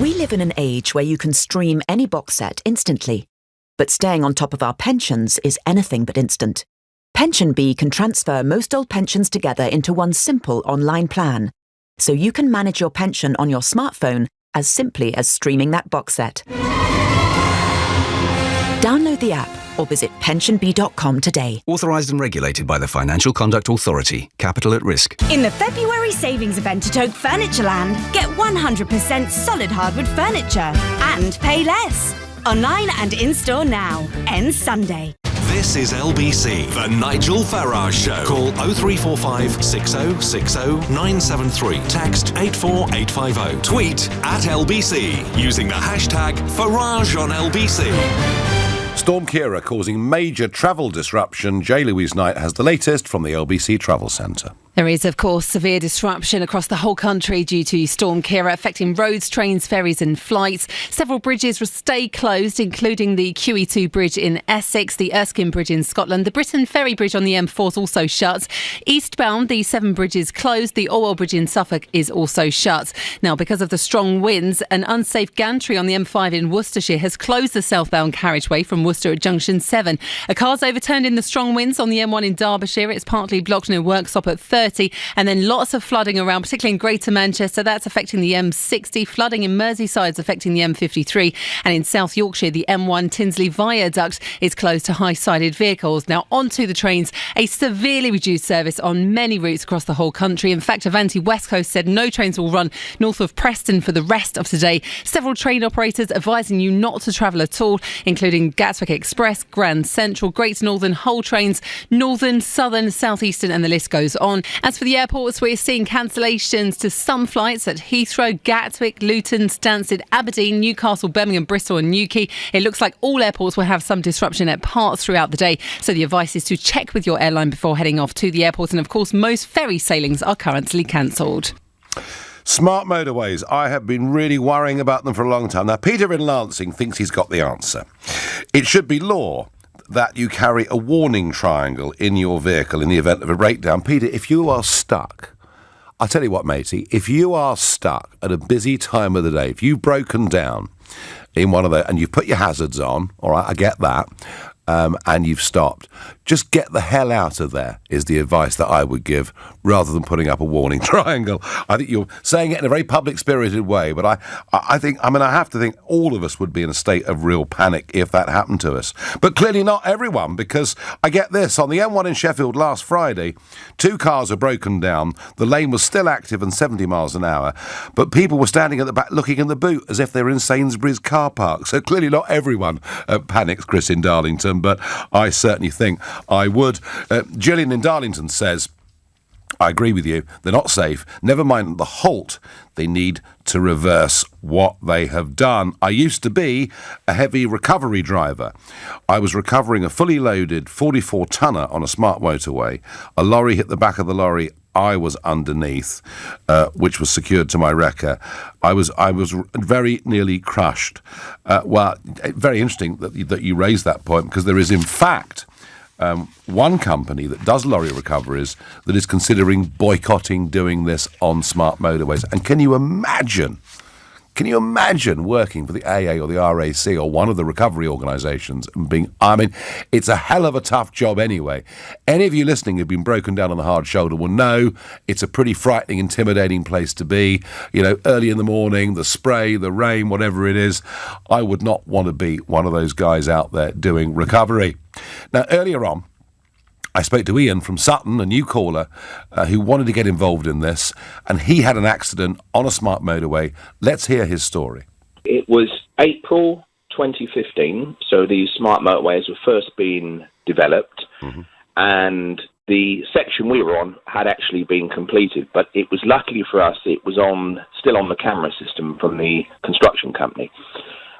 We live in an age where you can stream any box set instantly. But staying on top of our pensions is anything but instant. PensionBee can transfer most old pensions together into one simple online plan. So you can manage your pension on your smartphone as simply as streaming that box set. Download the app or visit pensionbee.com today. Authorised and regulated by the Financial Conduct Authority. Capital at risk. In the February savings event at Oak Furnitureland, get 100% solid hardwood furniture and pay less. Online and in-store now. Ends Sunday. This is LBC, the Nigel Farage Show. Call 0345 6060 973. Text 84850. Tweet at LBC using the hashtag Farage on LBC. Storm Ciara causing major travel disruption. J. Louise Knight has the latest from the LBC Travel Centre. There is, of course, severe disruption across the whole country due to Storm Ciara, affecting roads, trains, ferries and flights. Several bridges will stay closed, including the QE2 bridge in Essex, the Erskine Bridge in Scotland. The Britain Ferry Bridge on the M4 is also shut. Eastbound, the Severn Bridge is closed. The Orwell Bridge in Suffolk is also shut. Now, because of the strong winds, an unsafe gantry on the M5 in Worcestershire has closed the southbound carriageway from Worcester at Junction 7. A car's overturned in the strong winds on the M1 in Derbyshire. It's partly blocked in a workshop at 30. And then lots of flooding around, particularly in Greater Manchester. That's affecting the M60. Flooding in Merseyside is affecting the M53. And in South Yorkshire, the M1 Tinsley Viaduct is closed to high-sided vehicles. Now, onto the trains. A severely reduced service on many routes across the whole country. In fact, Avanti West Coast said no trains will run north of Preston for the rest of today. Several train operators advising you not to travel at all, including Gatwick Express, Grand Central, Great Northern, Hull trains, Northern, Southern, South Eastern, and the list goes on. As for the airports, we're seeing cancellations to some flights at Heathrow, Gatwick, Luton, Stansted, Aberdeen, Newcastle, Birmingham, Bristol and Newquay. It looks like all airports will have some disruption at parts throughout the day. So the advice is to check with your airline before heading off to the airport. And of course, most ferry sailings are currently cancelled. Smart motorways. I have been really worrying about them for a long time. Now, Peter in Lancing thinks he's got the answer. It should be law that you carry a warning triangle in your vehicle in the event of a breakdown. Peter, if you are stuck, I'll tell you what, matey, if you are stuck at a busy time of the day, if you've broken down in one of those, and you've put your hazards on, all right, I get that, and you've stopped, just get the hell out of there is the advice that I would give, rather than putting up a warning triangle. I think you're saying it in a very public-spirited way, but I have to think all of us would be in a state of real panic if that happened to us. But clearly not everyone, because I get this. On the M1 in Sheffield last Friday, 2 cars were broken down. The lane was still active and 70 miles an hour, but people were standing at the back looking in the boot as if they were in Sainsbury's car park. So clearly not everyone panics, Chris in Darlington, but I certainly think I would. Gillian in Darlington says, I agree with you, they're not safe. Never mind the halt, they need to reverse what they have done. I used to be a heavy recovery driver. I was recovering a fully loaded 44-tonner on a smart motorway. A lorry hit the back of the lorry I was underneath, which was secured to my wrecker. I was very nearly crushed. Well, very interesting that you raised that point, because there is, in fact, one company that does lorry recoveries that is considering boycotting doing this on smart motorways. And can you imagine working for the AA or the RAC or one of the recovery organisations and it's a hell of a tough job anyway. Any of you listening who've been broken down on the hard shoulder will know it's a pretty frightening, intimidating place to be. You know, early in the morning, the spray, the rain, whatever it is. I would not want to be one of those guys out there doing recovery. Now, earlier on, I spoke to Ian from Sutton, a new caller, who wanted to get involved in this, and he had an accident on a smart motorway. Let's hear his story. It was April 2015, so these smart motorways were first being developed, and the section we were on had actually been completed, but it was luckily for us, it was still on the camera system from the construction company.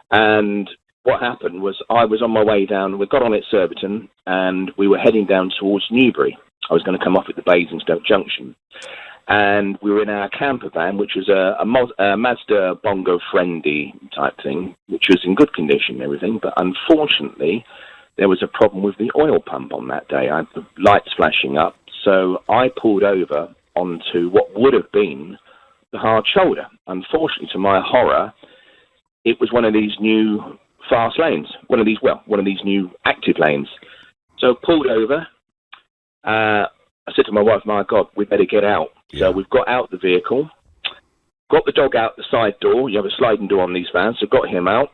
And what happened was I was on my way down. We got on at Surbiton, and we were heading down towards Newbury. I was going to come off at the Basingstoke Junction. And we were in our camper van, which was a Mazda Bongo Friendly type thing, which was in good condition and everything. But unfortunately, there was a problem with the oil pump on that day. I had the lights flashing up. So I pulled over onto what would have been the hard shoulder. Unfortunately, to my horror, it was one of these new fast lanes, one of these new active lanes. So pulled over. I said to my wife, my God, we better get out. So we've got out the vehicle, got the dog out the side door. You have a sliding door on these vans, so got him out,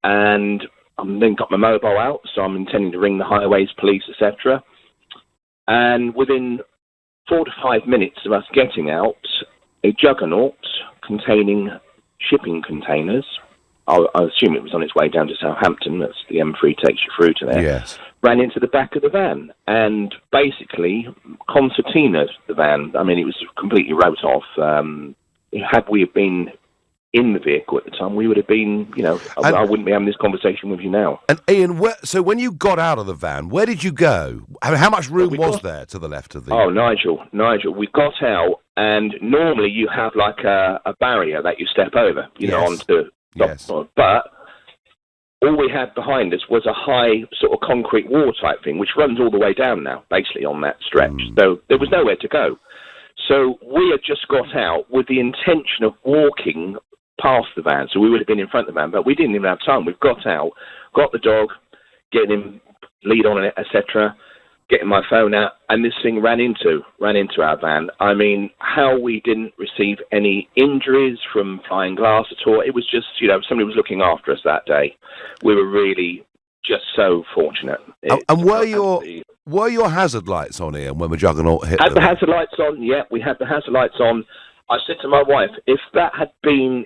and then got my mobile out, so I'm intending to ring the highways police, etc. And within 4 to 5 minutes of us getting out, a juggernaut containing shipping containers, I assume it was on its way down to Southampton, that's the M3 takes you through to there, Yes. ran into the back of the van and basically concertinaed the van. I mean, it was completely wrote off. Had we have been in the vehicle at the time, we would have been, I wouldn't be having this conversation with you now. And Ian, so when you got out of the van, where did you go? I mean, how much room was there to the left of the... Oh, Nigel, we got out, and normally you have like a barrier that you step over, onto the... Yes. But all we had behind us was a high sort of concrete wall type thing, which runs all the way down now, basically, on that stretch. So there was nowhere to go. So we had just got out with the intention of walking past the van. So we would have been in front of the van, but we didn't even have time. We've got out, got the dog, getting him lead on it, etc., getting my phone out, and this thing ran into our van. I mean, how we didn't receive any injuries from flying glass at all. It was just, somebody was looking after us that day. We were really just so fortunate. And were your hazard lights on, Ian, when the juggernaut hit Had the hazard lights on? Yeah, we had the hazard lights on. I said to my wife, if it had been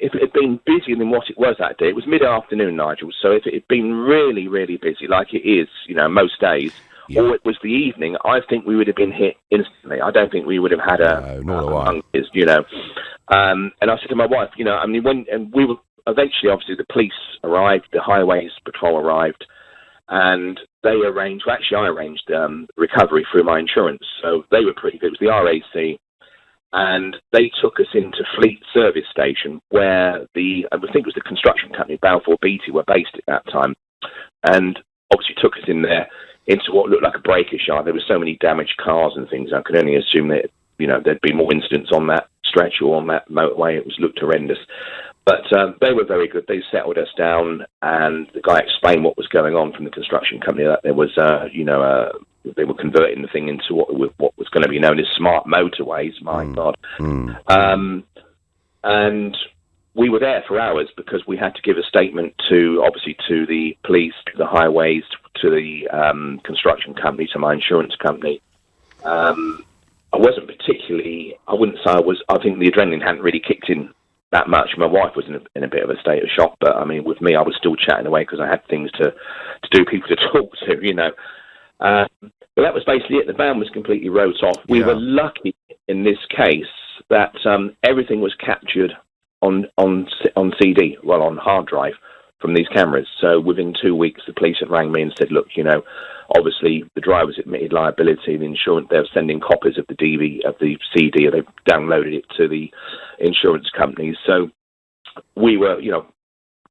busier than what it was that day, it was mid-afternoon, Nigel, so if it had been really, really busy, like it is, most days, or it was the evening, I think we would have been hit instantly. I don't think we would have had And I said to my wife, when we were eventually, obviously, the police arrived, the highways patrol arrived, and they arranged. Well, actually, I arranged recovery through my insurance, so they were pretty good. It was the RAC, and they took us into Fleet Service Station, where I think it was the construction company, Balfour Beatty, were based at that time, and obviously took us in there into what looked like a breakage yard. There were so many damaged cars and things. I could only assume that there'd be more incidents on that stretch or on that motorway. It looked horrendous. But they were very good. They settled us down, and the guy explained what was going on from the construction company, that there was, they were converting the thing into what was going to be known as smart motorways. My God. And we were there for hours because we had to give a statement to the police, to the highways, to the construction company, to my insurance company. I wasn't particularly, I wouldn't say I think the adrenaline hadn't really kicked in that much. My wife was in a bit of a state of shock, but I mean, with me, I was still chatting away because I had things to do, people to talk to, But that was basically it. The van was completely wrote off. We were lucky in this case that everything was captured on CD, on hard drive from these cameras. So within 2 weeks, the police had rang me and said, look, obviously the drivers admitted liability, the insurance, they're sending copies of the CD, or they've downloaded it to the insurance companies. So we were,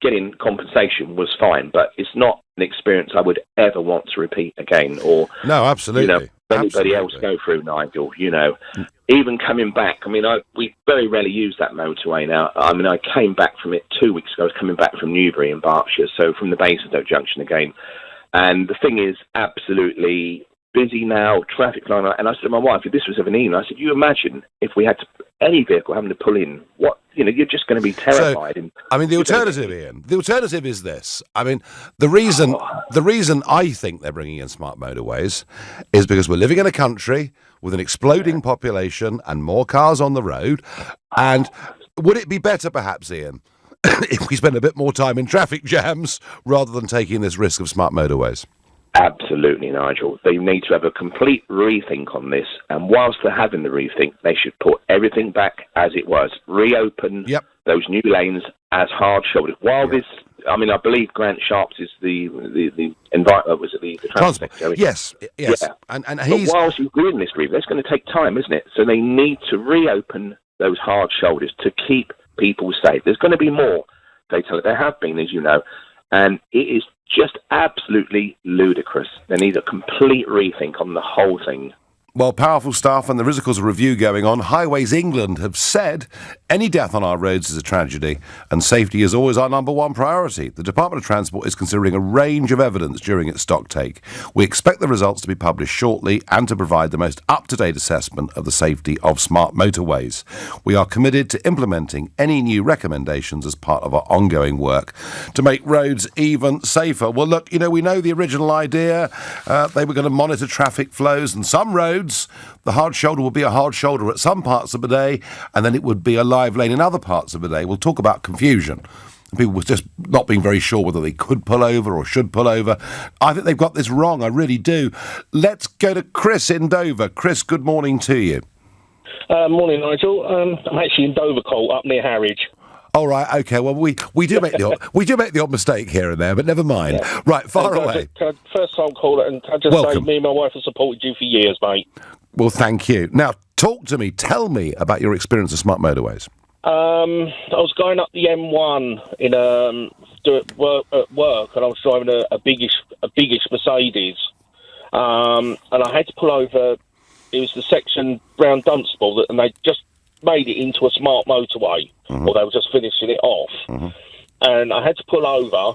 getting compensation was fine, but it's not an experience I would ever want to repeat again. Or no, absolutely. Anybody else go through, Nigel, even coming back. I mean, we very rarely use that motorway now. I mean, I came back from it 2 weeks ago. I was coming back from Newbury in Berkshire, so from the Basingstoke Junction again. And the thing is absolutely busy now, traffic line. And I said to my wife, if this was of an evening, I said, you imagine if we had any vehicle having to pull in, you're just going to be terrified. So, the alternative, Ian, the alternative is this. I mean, the reason I think they're bringing in smart motorways is because we're living in a country with an exploding population and more cars on the road. And would it be better, perhaps, Ian, if we spend a bit more time in traffic jams rather than taking this risk of smart motorways? Absolutely, Nigel. They need to have a complete rethink on this, and whilst they're having the rethink, they should put everything back as it was. Reopen those new lanes as hard shouldered. While this I mean, I believe Grant Sharps is the was it the transport secretary? Yes. Yeah. And he's... But whilst you're doing this review, that's going to take time, isn't it? So they need to reopen those hard shoulders to keep people safe. There's going to be more fatalities. There have been, as you know, and it is just absolutely ludicrous. They need a complete rethink on the whole thing. Well, powerful staff, and there is, of course, a review going on. Highways England have said any death on our roads is a tragedy, and safety is always our number one priority. The Department of Transport is considering a range of evidence during its stocktake. We expect the results to be published shortly and to provide the most up-to-date assessment of the safety of smart motorways. We are committed to implementing any new recommendations as part of our ongoing work to make roads even safer. Well, look, we know the original idea. They were going to monitor traffic flows, and some roads, the hard shoulder would be a hard shoulder at some parts of the day, and then it would be a live lane in other parts of the day. We'll talk about confusion. People were just not being very sure whether they could pull over or should pull over. I think they've got this wrong, I really do. Let's go to Chris in Dover. Chris, good morning to you. Morning, Nigel. I'm actually in Dovercourt, up near Harwich. All right, okay. Well, we do make the odd mistake here and there, but never mind. Yeah. Right, far away. First time caller, and I just say me and my wife have supported you for years, mate. Well, thank you. Now, talk to me. Tell me about your experience of smart motorways. I was going up the M1 in at work, and I was driving a biggish Mercedes, and I had to pull over. It was the section round Dunstable, and they just made it into a smart motorway, or they were just finishing it off. And I had to pull over,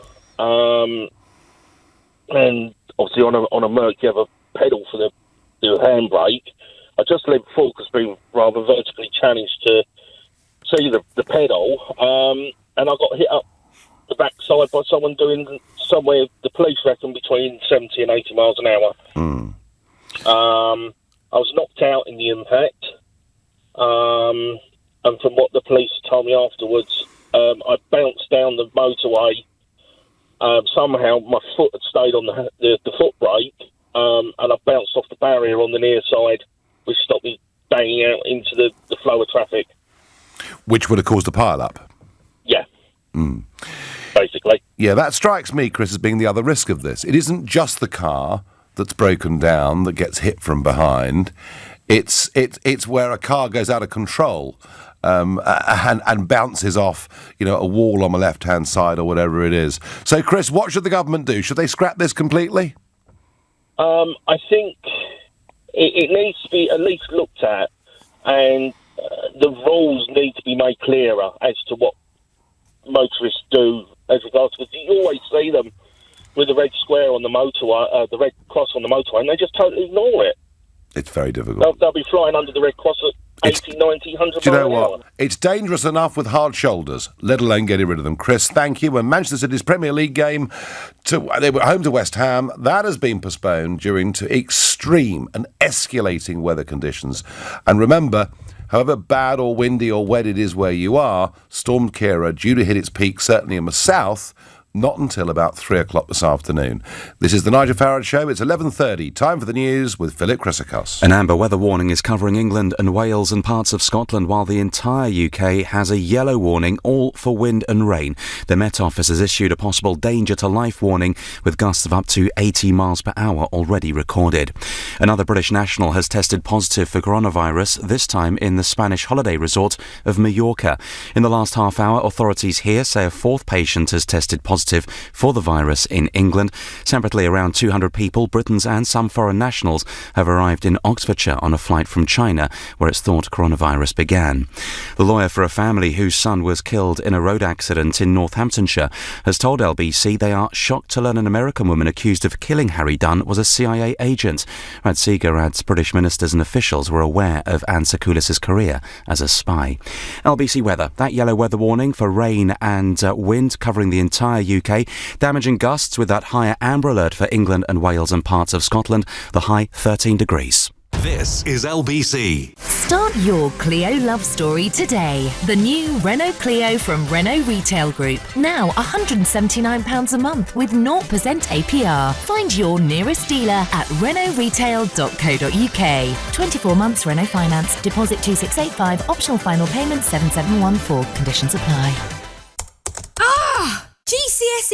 and obviously on a Merc you have a pedal for the handbrake. I just leant forward because being rather vertically challenged to see the pedal, and I got hit up the backside by someone doing somewhere, the police reckon, between 70 and 80 miles an hour. I was knocked out in the impact. And from what the police told me afterwards, I bounced down the motorway. Somehow my foot had stayed on the foot brake, and I bounced off the barrier on the near side, which stopped me banging out into the flow of traffic. Which would have caused a pile-up? Yeah. Basically. Yeah, that strikes me, Chris, as being the other risk of this. It isn't just the car that's broken down that gets hit from behind. It's where a car goes out of control and bounces off, a wall on the left-hand side or whatever it is. So, Chris, what should the government do? Should they scrap this completely? I think it needs to be at least looked at, and the rules need to be made clearer as to what motorists do as regards, because you always see them with the red square on the motorway, the red cross on the motorway, and they just totally ignore it. It's very difficult. They'll be flying under the red cross at 80, 90, 100 miles an hour. Do you know what? It's dangerous enough with hard shoulders, let alone getting rid of them. Chris, thank you. And Manchester City's Premier League game, they were home to West Ham. That has been postponed due to extreme and escalating weather conditions. And remember, however bad or windy or wet it is where you are, Storm Ciara due to hit its peak, certainly in the south, not until about 3 o'clock this afternoon. This is the Nigel Farage Show. It's 11:30. Time for the news with Philip Chryssikos. An amber weather warning is covering England and Wales and parts of Scotland, while the entire UK has a yellow warning, all for wind and rain. The Met Office has issued a possible danger to life warning, with gusts of up to 80 miles per hour already recorded. Another British national has tested positive for coronavirus, this time in the Spanish holiday resort of Mallorca. In the last half hour, authorities here say a fourth patient has tested positive for the virus in England. Separately, around 200 people, Britons and some foreign nationals, have arrived in Oxfordshire on a flight from China, where it's thought coronavirus began. The lawyer for a family whose son was killed in a road accident in Northamptonshire has told LBC they are shocked to learn an American woman accused of killing Harry Dunn was a CIA agent. Radziga adds British ministers and officials were aware of Anne Sakulis's career as a spy. LBC weather. That yellow weather warning for rain and wind covering the entire UK. Damaging gusts with that higher amber alert for England and Wales and parts of Scotland. The high 13 degrees. This is LBC. Start your Clio love story today. The new Renault Clio from Renault Retail Group. Now £179 a month with 0% APR. Find your nearest dealer at renaultretail.co.uk. 24 months Renault Finance. Deposit 2685. Optional final payment 7714. Conditions apply. GCSE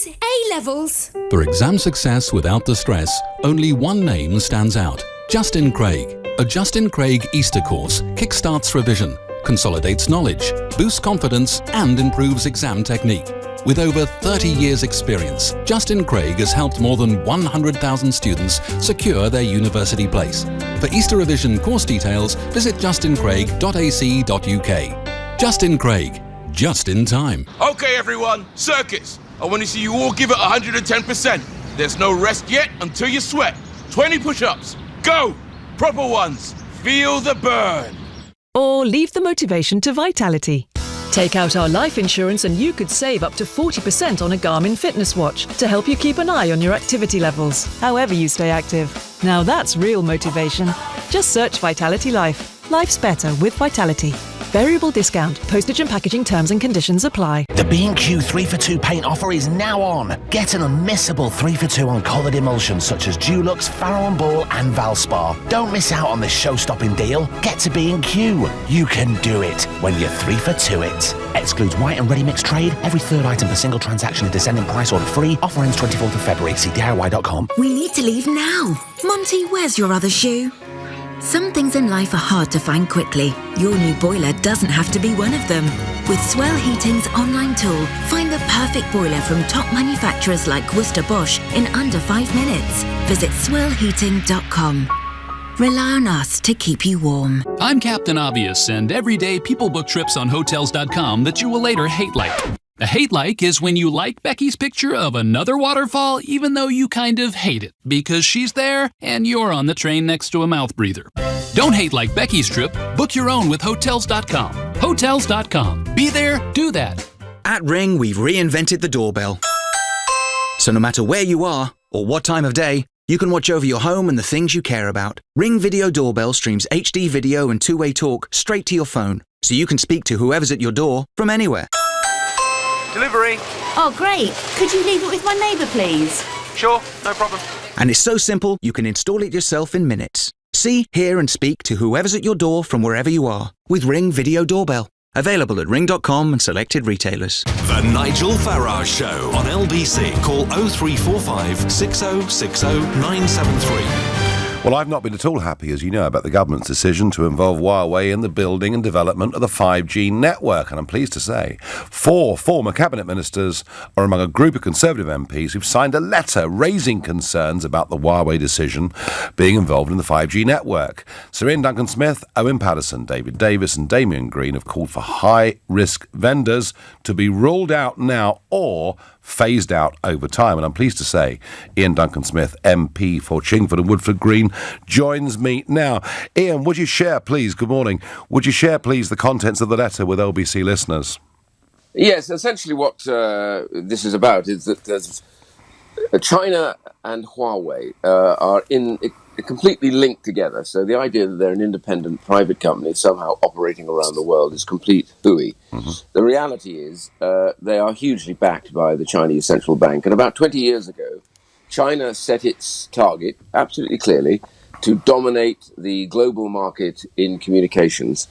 A-levels. For exam success without the stress, only one name stands out. Justin Craig. A Justin Craig Easter course kickstarts revision, consolidates knowledge, boosts confidence, and improves exam technique. With over 30 years' experience, Justin Craig has helped more than 100,000 students secure their university place. For Easter revision course details, visit justincraig.ac.uk. Justin Craig, just in time. Okay, everyone, circuits. I want to see you all give it 110%. There's no rest yet until you sweat. 20 push-ups. Go! Proper ones. Feel the burn. Or leave the motivation to Vitality. Take out our life insurance and you could save up to 40% on a Garmin fitness watch to help you keep an eye on your activity levels, however you stay active. Now that's real motivation. Just search Vitality Life. Life's better with Vitality. Variable discount. Postage and packaging terms and conditions apply. The B&Q 3-for-2 paint offer is now on. Get an unmissable 3-for-2 on coloured emulsions such as Dulux, Farrow & Ball and Valspar. Don't miss out on this show-stopping deal. Get to B&Q. You can do it when you're 3-for-2 it. Excludes white and ready-mix trade. Every third item per single transaction is descending price order free. Offer ends 24th of February. See DIY.com. We need to leave now. Monty, where's your other shoe? Some things in life are hard to find quickly. Your new boiler doesn't have to be one of them. With Swell Heating's online tool, find the perfect boiler from top manufacturers like Worcester Bosch in under 5 minutes. Visit swellheating.com. Rely on us to keep you warm. I'm Captain Obvious, and every day people book trips on Hotels.com that you will later hate like. A hate like is when you like Becky's picture of another waterfall even though you kind of hate it because she's there and you're on the train next to a mouth breather. Don't hate like Becky's trip. Book your own with Hotels.com. Hotels.com. Be there, do that. At Ring, we've reinvented the doorbell. So no matter where you are or what time of day, you can watch over your home and the things you care about. Ring Video Doorbell streams HD video and two-way talk straight to your phone, so you can speak to whoever's at your door from anywhere. Delivery. Oh, great. Could you leave it with my neighbour, please? Sure, no problem. And it's so simple, you can install it yourself in minutes. See, hear and speak to whoever's at your door from wherever you are with Ring Video Doorbell. Available at ring.com and selected retailers. The Nigel Farage Show on LBC. Call 0345 6060 973. Well, I've not been at all happy, as you know, about the government's decision to involve Huawei in the building and development of the 5G network. And I'm pleased to say 4 former cabinet ministers are among a group of Conservative MPs who've signed a letter raising concerns about the Huawei decision being involved in the 5G network. Sir Ian Duncan-Smith, Owen Paterson, David Davis and Damien Green have called for high-risk vendors to be ruled out now or phased out over time. And I'm pleased to say Ian Duncan-Smith, MP for Chingford and Woodford Green, joins me now. Ian, would you share, please, good morning, would you share, please, the contents of the letter with LBC listeners? Yes, essentially what this is about is that there's China and Huawei are completely linked together. So the idea that they're an independent private company somehow operating around the world is complete hooey. Mm-hmm. The reality is they are hugely backed by the Chinese central bank. And about 20 years ago, China set its target, absolutely clearly, to dominate the global market in communications.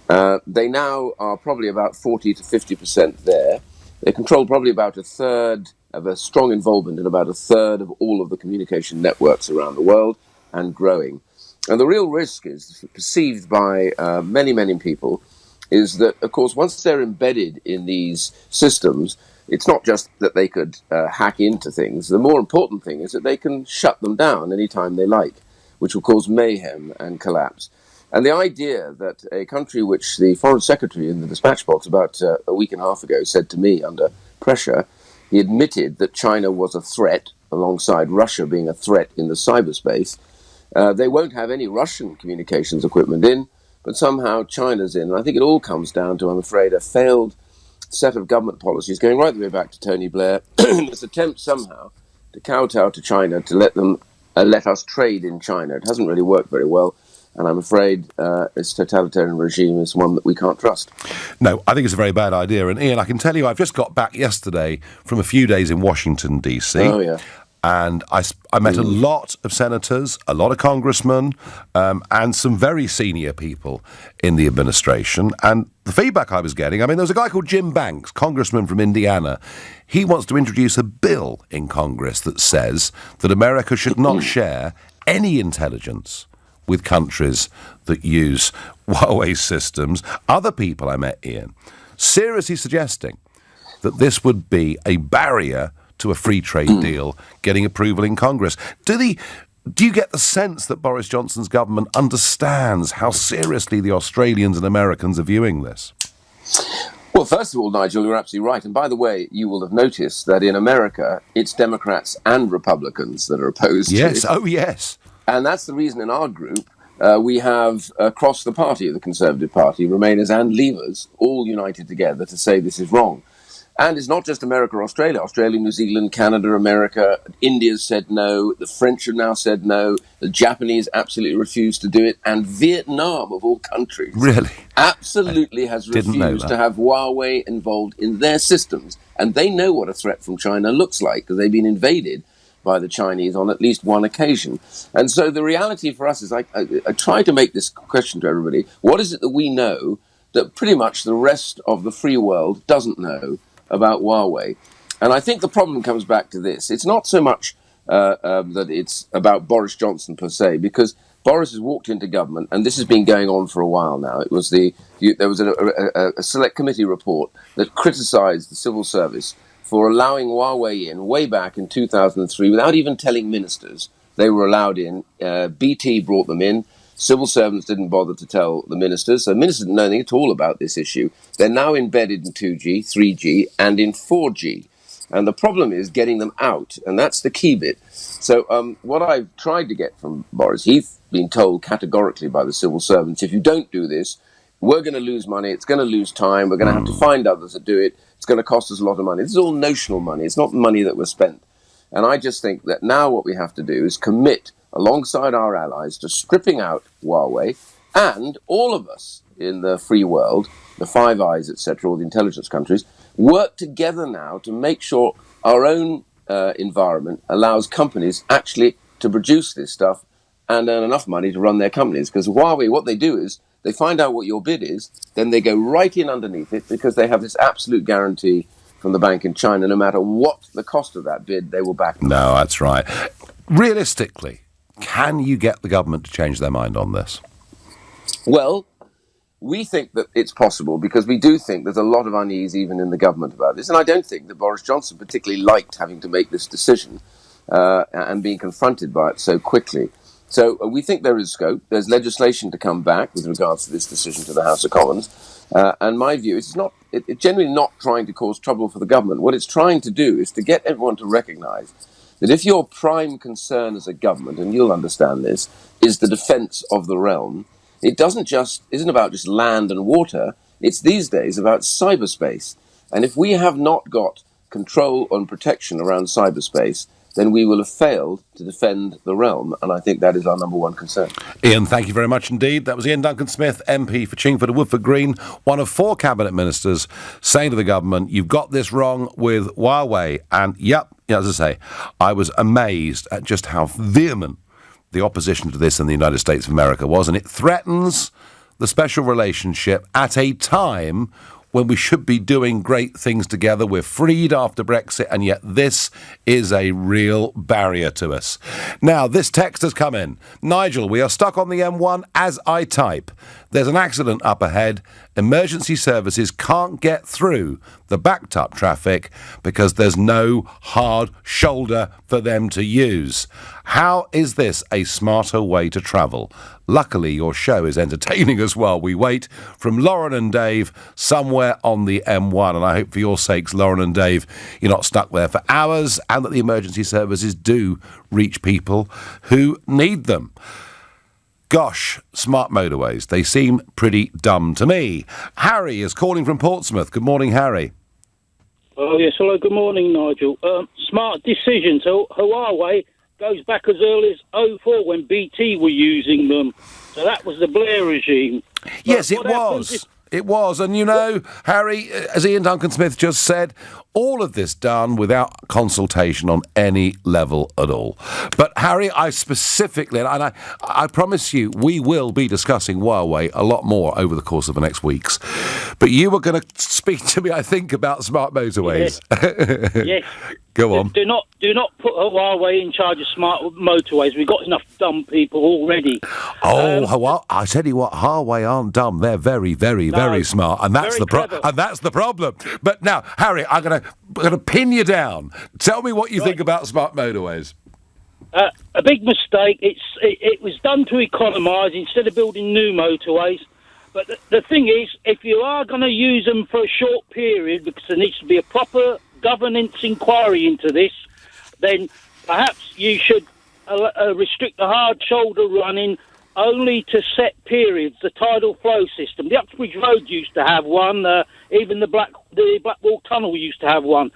They now are probably about 40 to 50% there. They control probably about a third of a strong involvement in about a third of all of the communication networks around the world, and growing. And the real risk is perceived by many, many people is that, of course, once they're embedded in these systems, it's not just that they could hack into things. The more important thing is that they can shut them down anytime they like, which will cause mayhem and collapse. And the idea that a country which the Foreign Secretary in the dispatch box about a week and a half ago said to me under pressure, he admitted that China was a threat alongside Russia being a threat in the cyberspace. They won't have any Russian communications equipment in, but somehow China's in. And I think it all comes down to, I'm afraid, a failed set of government policies going right the way back to Tony Blair, this attempt somehow to kowtow to China, to let us trade in China. It hasn't really worked very well, and I'm afraid this totalitarian regime is one that we can't trust. No, I think it's a very bad idea. And Ian, I can tell you, I've just got back yesterday from a few days in Washington, D.C. Oh, yeah. And I met a lot of senators, a lot of congressmen, and some very senior people in the administration. And the feedback I was getting, there was a guy called Jim Banks, congressman from Indiana. He wants to introduce a bill in Congress that says that America should not share any intelligence with countries that use Huawei systems. Other people I met, Ian, seriously suggesting that this would be a barrier to a free trade deal getting approval in Congress. Do you get the sense that Boris Johnson's government understands how seriously the Australians and Americans are viewing this? Well, first of all, Nigel, you're absolutely right. And by the way, you will have noticed that in America, it's Democrats and Republicans that are opposed to it. Oh, yes. And that's the reason in our group we have, across the party, the Conservative Party, Remainers and Leavers, all united together to say this is wrong. And it's not just America or Australia. Australia, New Zealand, Canada, America, India's said no. The French have now said no. The Japanese absolutely refused to do it. And Vietnam, of all countries, really absolutely has refused to have Huawei involved in their systems. And they know what a threat from China looks like, because they've been invaded by the Chinese on at least one occasion. And so the reality for us is, I try to make this question to everybody: what is it that we know that pretty much the rest of the free world doesn't know about Huawei? And I think the problem comes back to this. It's not so much that it's about Boris Johnson per se, because Boris has walked into government, and this has been going on for a while now. There was a select committee report that criticised the civil service for allowing Huawei in way back in 2003 without even telling ministers. They were allowed in. BT brought them in. Civil servants didn't bother to tell the ministers, so ministers didn't know anything at all about this issue. They're now embedded in 2G, 3G, and in 4G. And the problem is getting them out, and that's the key bit. So what I've tried to get from Boris, he's been told categorically by the civil servants, if you don't do this, we're going to lose money, it's going to lose time, we're going to have to find others that do it, it's going to cost us a lot of money. This is all notional money, it's not money that was spent. And I just think that now what we have to do is commit alongside our allies to stripping out Huawei, and all of us in the free world, the Five Eyes, etc., all the intelligence countries, work together now to make sure our own environment allows companies actually to produce this stuff and earn enough money to run their companies. Because Huawei, what they do is they find out what your bid is, then they go right in underneath it, because they have this absolute guarantee from the bank in China, no matter what the cost of that bid, they will back them. No, that's right. Realistically, can you get the government to change their mind on this? Well, we think that it's possible, because we do think there's a lot of unease even in the government about this. And I don't think that Boris Johnson particularly liked having to make this decision and being confronted by it so quickly. So we think there is scope. There's legislation to come back with regards to this decision to the House of Commons. And my view is it's generally not trying to cause trouble for the government. What it's trying to do is to get everyone to recognise that if your prime concern as a government, and you'll understand this, is the defence of the realm, it isn't about just land and water. It's these days about cyberspace. And if we have not got control and protection around cyberspace, then we will have failed to defend the realm. And I think that is our number one concern. Ian, thank you very much indeed. That was Ian Duncan-Smith, MP for Chingford and Woodford Green, one of 4 cabinet ministers, saying to the government, you've got this wrong with Huawei. And as I say, I was amazed at just how vehement the opposition to this in the United States of America was. And it threatens the special relationship at a time when we should be doing great things together. We're freed after Brexit, and yet this is a real barrier to us. Now, this text has come in. Nigel, we are stuck on the M1 as I type. There's an accident up ahead. Emergency services can't get through the backed up traffic because there's no hard shoulder for them to use. How is this a smarter way to travel? Luckily, your show is entertaining us while we wait. From Lauren and Dave, somewhere on the M1. And I hope for your sakes, Lauren and Dave, you're not stuck there for hours, and that the emergency services do reach people who need them. Gosh, smart motorways. They seem pretty dumb to me. Harry is calling from Portsmouth. Good morning, Harry. Oh, yes. Hello. Good morning, Nigel. Smart decision. So Huawei goes back as early as 2004 when BT were using them. So that was the Blair regime. Yes, it was. It was. And you know, Harry, as Ian Duncan Smith just said, all of this done without consultation on any level at all. But, Harry, I specifically, and I promise you, we will be discussing Huawei a lot more over the course of the next weeks. But you were going to speak to me, I think, about smart motorways. Yes. Go on. Do not put Huawei in charge of smart motorways. We've got enough dumb people already. I tell you what, Huawei aren't dumb. They're very, very, very smart, and that's the problem. But now, Harry, I'm gonna pin you down. Tell me what you think about smart motorways. A big mistake. It was done to economise instead of building new motorways. But the thing is, if you are going to use them for a short period, because there needs to be a proper governance inquiry into this, then perhaps you should restrict the hard shoulder running only to set periods, the tidal flow system. The Uxbridge Road used to have one, even the Blackwall Tunnel used to have one.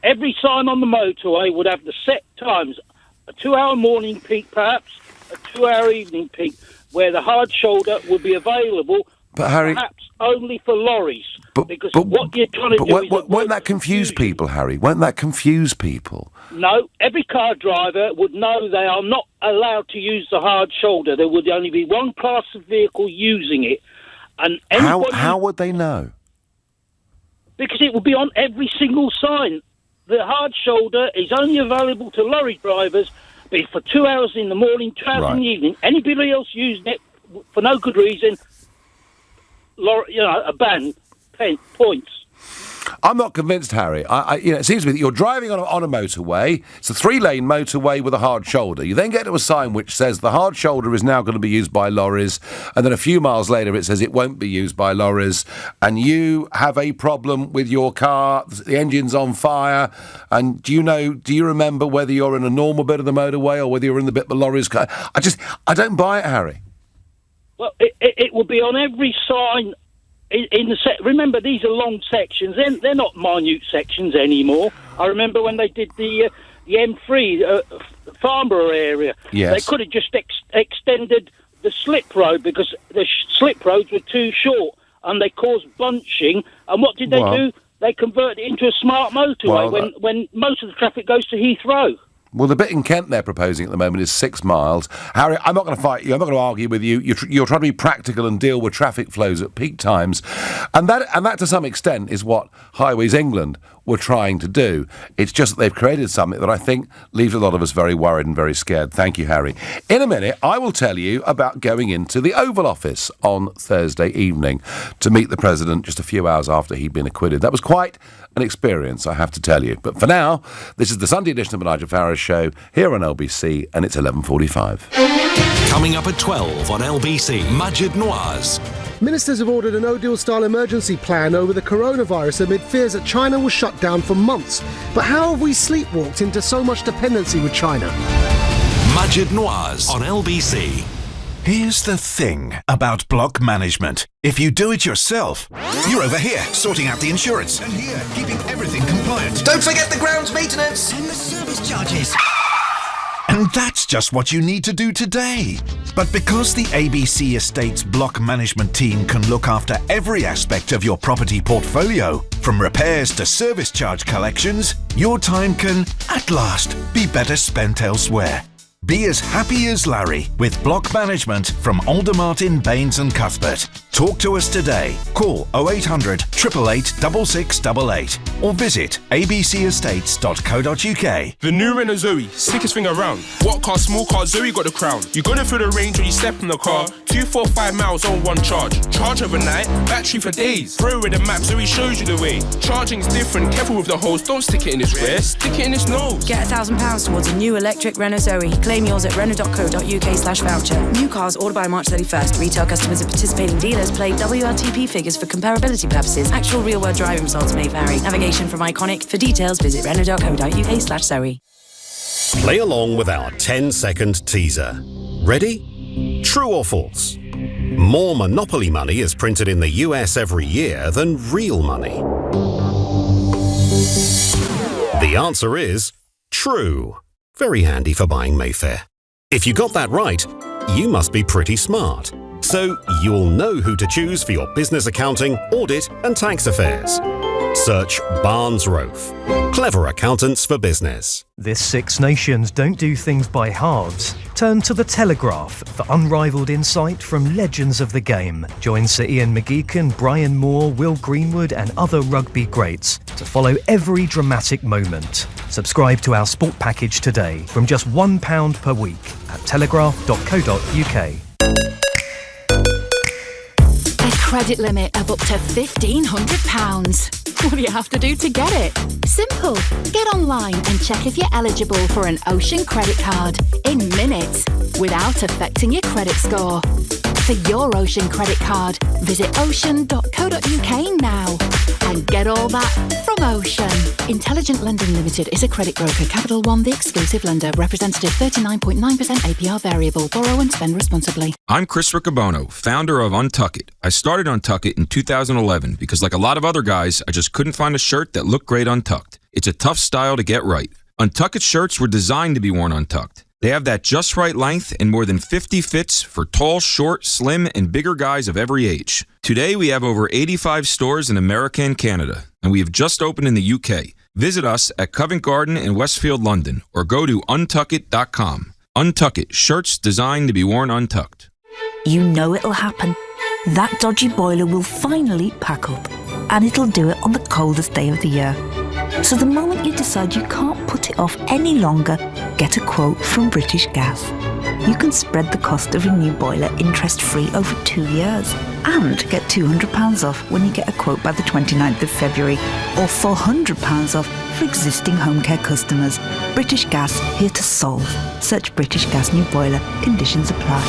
Every sign on the motorway would have the set times, a 2-hour morning peak perhaps, a 2-hour evening peak, where the hard shoulder would be available, but Harry, perhaps only for lorries. Because what you're trying to do is... Won't that confuse people, Harry? Won't that confuse people? No, every car driver would know they are not allowed to use the hard shoulder. There would only be one class of vehicle using it. And how would they know? Because it would be on every single sign. The hard shoulder is only available to lorry drivers, but for 2 hours in the morning, 2 hours in the evening. Anybody else using it for no good reason, a ban, points. I'm not convinced, Harry. It seems to me that you're driving on a motorway. It's a 3-lane motorway with a hard shoulder. You then get to a sign which says the hard shoulder is now going to be used by lorries, and then a few miles later it says it won't be used by lorries, and you have a problem with your car, the engine's on fire, and do you remember whether you're in a normal bit of the motorway or whether you're in the bit the lorries... I don't buy it, Harry. Well, it will be on every sign... Remember, these are long sections. They're not minute sections anymore. I remember when they did the M3 Farnborough area. Yes. They could have just extended the slip road because the slip roads were too short and they caused bunching. And what did they do? They converted it into a smart motorway when most of the traffic goes to Heathrow. Well, the bit in Kent they're proposing at the moment is 6 miles. Harry, I'm not going to fight you. I'm not going to argue with you. You're trying to be practical and deal with traffic flows at peak times. And that to some extent is what Highways England were trying to do. It's just that they've created something that I think leaves a lot of us very worried and very scared. Thank you, Harry. In a minute, I will tell you about going into the Oval Office on Thursday evening to meet the President just a few hours after he'd been acquitted. That was quite an experience, I have to tell you. But for now, this is the Sunday edition of the Nigel Farage Show here on LBC, and it's 11:45. Coming up at 12 on LBC, Majid Nawaz. Ministers have ordered a no-deal-style emergency plan over the coronavirus amid fears that China will shut down for months. But how have we sleepwalked into so much dependency with China? Majid Nawaz on LBC. Here's the thing about block management. If you do it yourself, you're over here sorting out the insurance. And here, keeping everything compliant. Don't forget the grounds maintenance and the service charges. And that's just what you need to do today. But because the ABC Estates block management team can look after every aspect of your property portfolio, from repairs to service charge collections, your time can, at last, be better spent elsewhere. Be as happy as Larry with block management from Alder Martin, Baines and Cuthbert. Talk to us today. Call 0800 888 6688 or visit abcestates.co.uk. The new Renault Zoe, sickest thing around. What car, small car, Zoe got the crown. You got it through the range when you step in the car. 245 miles on one charge. Charge overnight, battery for days. Throw with the map, Zoe shows you the way. Charging's different, careful with the hose. Don't stick it in his rear, stick it in his nose. Get £1,000 towards a new electric Renault Zoe. Claim yours at Renault.co.uk/voucher. New cars ordered by March 31st. Retail customers of participating dealers play WLTP figures for comparability purposes. Actual real-world driving results may vary. Navigation from Iconic. For details, visit Renault.co.uk/Zoe. Play along with our 10-second teaser. Ready? True or false? More Monopoly money is printed in the US every year than real money. The answer is true. Very handy for buying Mayfair. If you got that right, you must be pretty smart. So you'll know who to choose for your business accounting, audit and tax affairs. Search Barnes Rofe. Clever accountants for business. This Six Nations don't do things by halves. Turn to The Telegraph for unrivaled insight from legends of the game. Join Sir Ian McGeechan, Brian Moore, Will Greenwood and other rugby greats to follow every dramatic moment. Subscribe to our sport package today from just £1 per week at telegraph.co.uk. A credit limit of up to £1,500. What do you have to do to get it? Simple. Get online and check if you're eligible for an Ocean credit card in minutes without affecting your credit score. For your Ocean credit card, visit ocean.co.uk now and get all that from Ocean. Intelligent Lending Limited is a credit broker. Capital One, the exclusive lender. Representative 39.9% APR variable. Borrow and spend responsibly. I'm Chris Riccobono, founder of Untuck It. I started Untuck It in 2011 because, like a lot of other guys, I just couldn't find a shirt that looked great untucked. It's a tough style to get right. Untuck It shirts were designed to be worn untucked. They have that just right length and more than 50 fits for tall, short, slim, and bigger guys of every age. Today, we have over 85 stores in America and Canada, and we have just opened in the UK. Visit us at Covent Garden in Westfield, London, or go to untuckit.com. Untuck It, shirts designed to be worn untucked. You know it'll happen. That dodgy boiler will finally pack up, and it'll do it on the coldest day of the year. So the moment you decide you can't put it off any longer, get a quote from British Gas. You can spread the cost of a new boiler interest-free over 2 years and get £200 off when you get a quote by the 29th of February or £400 off for existing home care customers. British Gas, here to solve. Search British Gas new boiler. Conditions apply.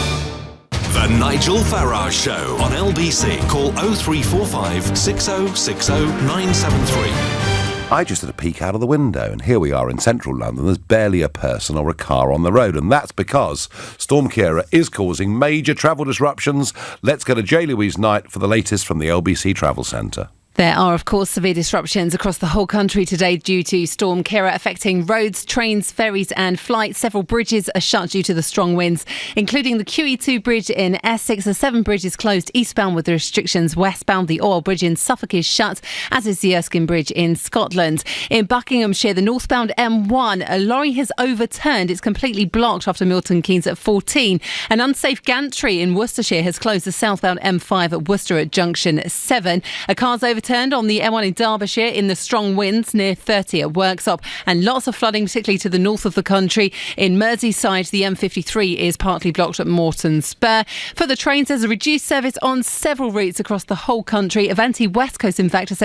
The Nigel Farage Show on LBC. Call 0345 6060 973. I just had a peek out of the window, and here we are in central London. There's barely a person or a car on the road, and that's because Storm Ciara is causing major travel disruptions. Let's go to J. Louise Knight for the latest from the LBC Travel Centre. There are, of course, severe disruptions across the whole country today due to Storm Ciara, affecting roads, trains, ferries and flights. Several bridges are shut due to the strong winds, including the QE2 bridge in Essex. The Severn Bridge is closed eastbound with the restrictions. Westbound, the Oil Bridge in Suffolk is shut, as is the Erskine Bridge in Scotland. In Buckinghamshire, the northbound M1, a lorry has overturned. It's completely blocked after Milton Keynes at 14. An unsafe gantry in Worcestershire has closed the southbound M5 at Worcester at junction 7. A car's overturned on the M1 in Derbyshire in the strong winds near 30 at Worksop, and lots of flooding, particularly to the north of the country. In Merseyside, the M53 is partly blocked at Moreton Spur. For the trains, there's a reduced service on several routes across the whole country. Avanti West Coast, in fact, have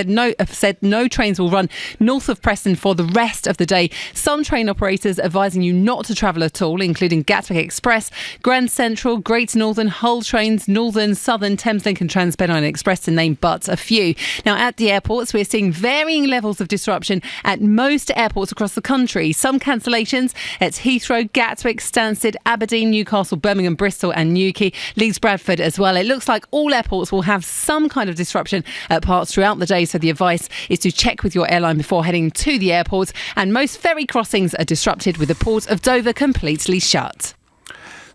said no trains will run north of Preston for the rest of the day. Some train operators advising you not to travel at all, including Gatwick Express, Grand Central, Great Northern, Hull Trains, Northern, Southern, Thameslink and TransPennine Express, to name but a few. Now, at the airports, we're seeing varying levels of disruption at most airports across the country. Some cancellations at Heathrow, Gatwick, Stansted, Aberdeen, Newcastle, Birmingham, Bristol and Newquay, Leeds, Bradford as well. It looks like all airports will have some kind of disruption at parts throughout the day, so the advice is to check with your airline before heading to the airport. And most ferry crossings are disrupted, with the port of Dover completely shut.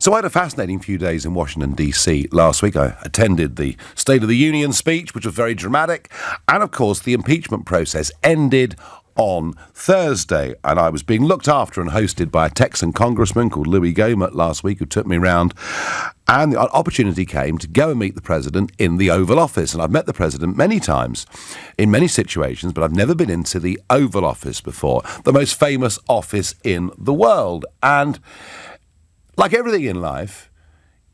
So I had a fascinating few days in Washington, D.C. last week. I attended the State of the Union speech, which was very dramatic. And, of course, the impeachment process ended on Thursday. And I was being looked after and hosted by a Texan congressman called Louis Gohmert last week, who took me around. And the opportunity came to go and meet the president in the Oval Office. And I've met the president many times in many situations, but I've never been into the Oval Office before, the most famous office in the world. And like everything in life,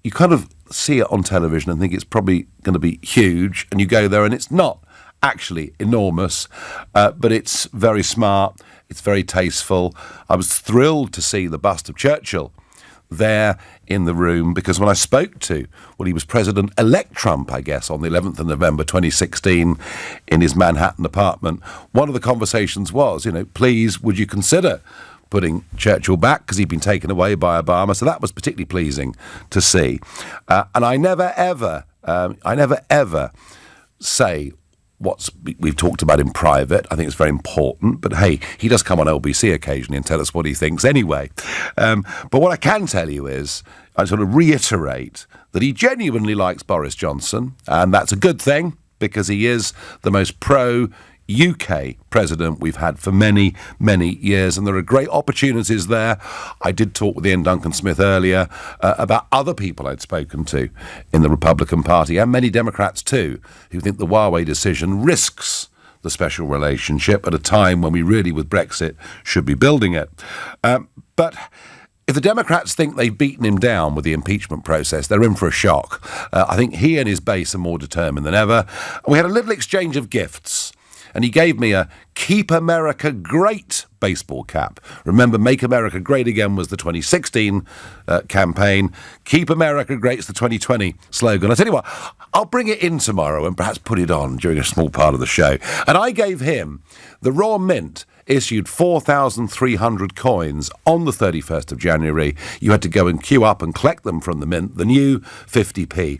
you kind of see it on television and think it's probably going to be huge, and you go there and it's not actually enormous, but it's very smart, it's very tasteful. I was thrilled to see the bust of Churchill there in the room, because when I spoke to, well, he was President-elect Trump, I guess, on the 11th of November 2016 in his Manhattan apartment, one of the conversations was, please, would you consider putting Churchill back, because he'd been taken away by Obama. So that was particularly pleasing to see. And I never ever say what we've talked about in private. I think it's very important. But hey, he does come on LBC occasionally and tell us what he thinks anyway. But what I can tell you is, I sort of reiterate that he genuinely likes Boris Johnson, and that's a good thing because he is the most pro-UK president we've had for many, many years, and there are great opportunities there. I did talk with Ian Duncan Smith earlier about other people I'd spoken to in the Republican Party, and many Democrats too, who think the Huawei decision risks the special relationship at a time when we really, with Brexit, should be building it. But if the Democrats think they've beaten him down with the impeachment process, they're in for a shock. I think he and his base are more determined than ever. We had a little exchange of gifts, and he gave me a Keep America Great baseball cap. Remember, Make America Great Again was the 2016 campaign. Keep America Great's the 2020 slogan. I tell you what, I'll bring it in tomorrow and perhaps put it on during a small part of the show. And I gave him the Raw Mint issued 4,300 coins on the 31st of January. You had to go and queue up and collect them from the Mint, the new 50p.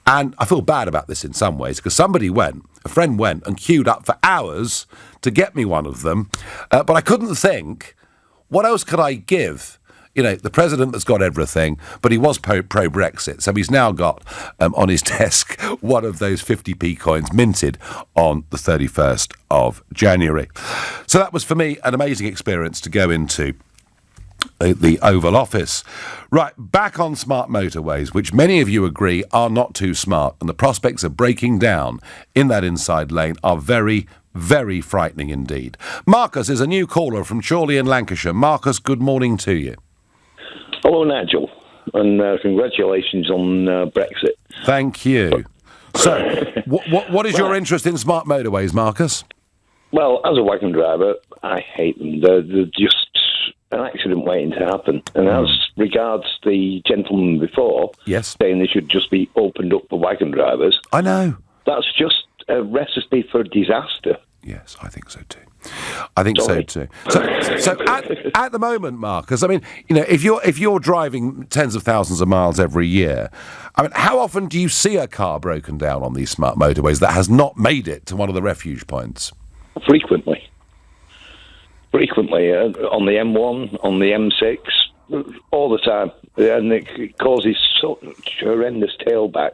And I feel bad about this in some ways because a friend went and queued up for hours to get me one of them. But I couldn't think, what else could I give? You know, the president that's got everything, but he was pro-Brexit, so he's now got on his desk one of those 50p coins minted on the 31st of January. So that was, for me, an amazing experience to go into the Oval Office. Right, back on smart motorways, which many of you agree are not too smart, and the prospects of breaking down in that inside lane are very, very frightening indeed. Marcus is a new caller from Chorley in Lancashire. Marcus, good morning to you. Hello, Nigel, and congratulations on Brexit. Thank you. So, what is your interest in smart motorways, Marcus? Well, as a wagon driver, I hate them. They're just an accident waiting to happen. And as regards the gentleman before, yes, saying they should just be opened up for wagon drivers, I know. That's just a recipe for disaster. Yes, I think so too. So too. So at the moment, Marcus, I mean, you know, if you're driving tens of thousands of miles every year, I mean, how often do you see a car broken down on these smart motorways that has not made it to one of the refuge points? Frequently, on the M1, on the M6, all the time, and it causes such horrendous tailbacks.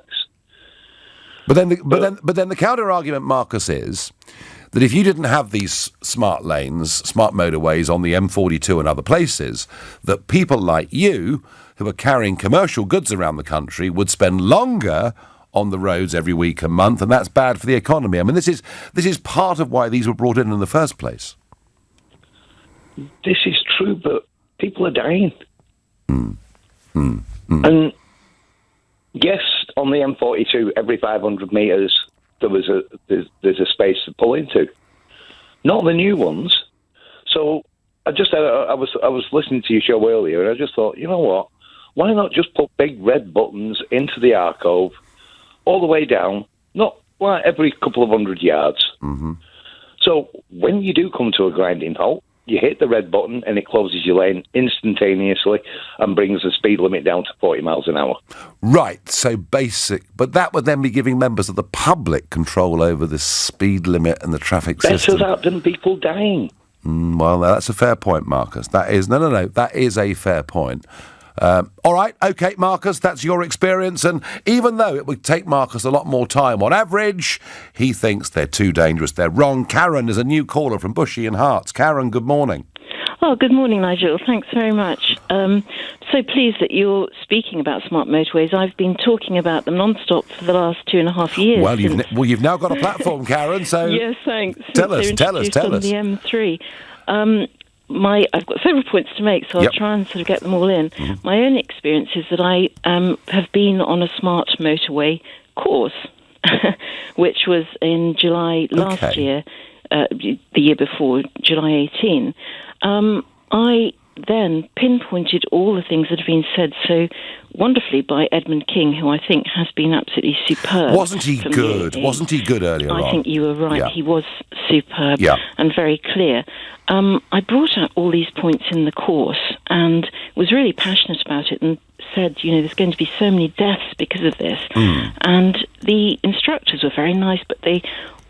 But then the counter argument, Marcus, is that if you didn't have these smart lanes, smart motorways on the M42 and other places, that people like you, who are carrying commercial goods around the country, would spend longer on the roads every week and month, and that's bad for the economy. I mean, this is part of why these were brought in the first place. This is true, but people are dying. And yes, on the M42, every 500 metres, there's a space to pull into. Not the new ones. So I was listening to your show earlier, and I just thought, you know what? Why not just put big red buttons into the alcove, all the way down, not like every couple of 100 yards. Mm-hmm. So when you do come to a grinding halt, you hit the red button and it closes your lane instantaneously and brings the speed limit down to 40 miles an hour. Right, so basic. But that would then be giving members of the public control over the speed limit and the traffic system. Better that than people dying. Well, that's a fair point, Marcus. That is that is a fair point. All right, OK, Marcus, that's your experience. And even though it would take Marcus a lot more time on average, he thinks they're too dangerous. They're wrong. Karen is a new caller from Bushy and Hearts. Karen, good morning. Oh, good morning, Nigel. Thanks very much. So pleased that you're speaking about smart motorways. I've been talking about them non-stop for the last 2.5 years. Well, you've now got a platform, Karen, so... Yes, thanks. Tell us. On the M3. I've got several points to make, so I'll try and sort of get them all in. Mm-hmm. My own experience is that I have been on a smart motorway course, which was in July last year, the year before, July 18. I then pinpointed all the things that have been said so wonderfully by Edmund King, who I think has been absolutely superb. Wasn't he good? Wasn't he good earlier on? I think you were right. Yeah. He was superb and very clear. I brought out all these points in the course and was really passionate about it and said, you know, there's going to be so many deaths because of this. And the instructors were very nice, but they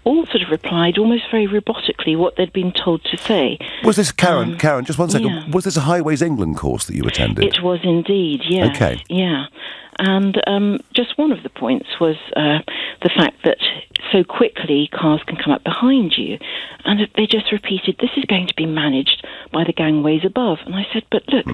all sort of replied almost very robotically what they'd been told to say. Was this, Karen, just one second, yeah. was this a Highways England course that you attended? It was indeed, yes. Okay. Yeah. And just one of the points was the fact that so quickly cars can come up behind you. And they just repeated, this is going to be managed by the gangways above. And I said, but look,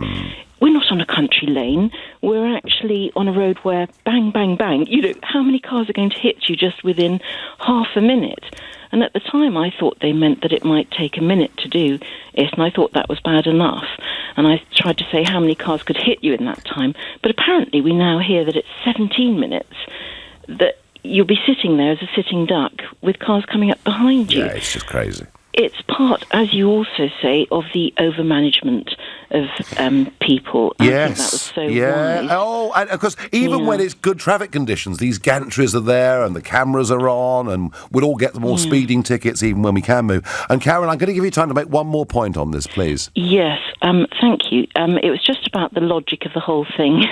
we're not on a country lane. We're actually on a road where bang, bang, bang. You know, how many cars are going to hit you just within half a minute? And at the time, I thought they meant that it might take a minute to do it, and I thought that was bad enough. And I tried to say how many cars could hit you in that time. But apparently, we now hear that it's 17 minutes, that you'll be sitting there as a sitting duck with cars coming up behind you. Yeah, it's just crazy. It's part, as you also say, of the overmanagement of people. I think that was so wise. Oh, and of course, even when it's good traffic conditions, these gantries are there and the cameras are on, and we'll all get more speeding tickets even when we can move. And Karen, I'm going to give you time to make one more point on this, please. Yes, thank you. It was just about the logic of the whole thing.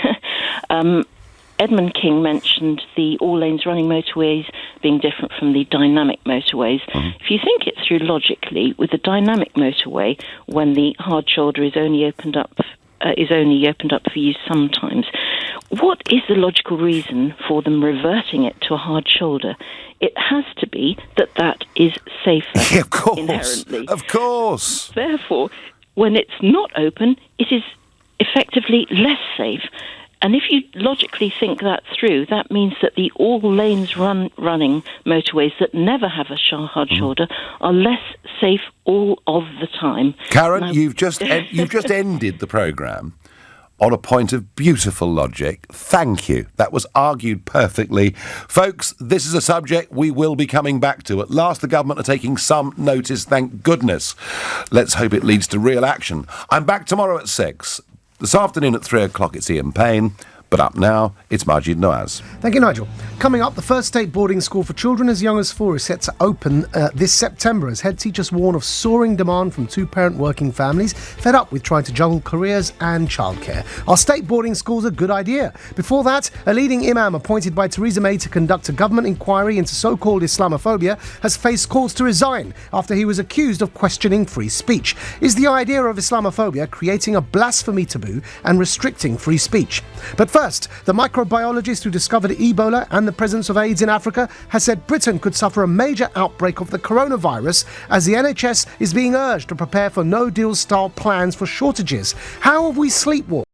Edmund King mentioned the all-lanes running motorways being different from the dynamic motorways. If you think it through logically, with the dynamic motorway, when the hard shoulder is only opened up for use sometimes, what is the logical reason for them reverting it to a hard shoulder? It has to be that is safer. Of course, inherently. Of course. Therefore, when it's not open, it is effectively less safe. And if you logically think that through, that means that the all-lanes running motorways that never have a hard shoulder are less safe all of the time. Karen, you've just ended the programme on a point of beautiful logic. Thank you. That was argued perfectly. Folks, this is a subject we will be coming back to. At last, the government are taking some notice, thank goodness. Let's hope it leads to real action. I'm back tomorrow at 6. This afternoon at 3 o'clock, it's Ian Payne. But up now, it's Majid Noaz. Thank you, Nigel. Coming up, the first state boarding school for children as young as 4 is set to open this September as head teachers warn of soaring demand from two-parent working families fed up with trying to juggle careers and childcare. Are state boarding schools a good idea? Before that, a leading imam appointed by Theresa May to conduct a government inquiry into so-called Islamophobia has faced calls to resign after he was accused of questioning free speech. Is the idea of Islamophobia creating a blasphemy taboo and restricting free speech? But first, the microbiologist who discovered Ebola and the presence of AIDS in Africa has said Britain could suffer a major outbreak of the coronavirus as the NHS is being urged to prepare for no-deal style plans for shortages. How have we sleepwalked?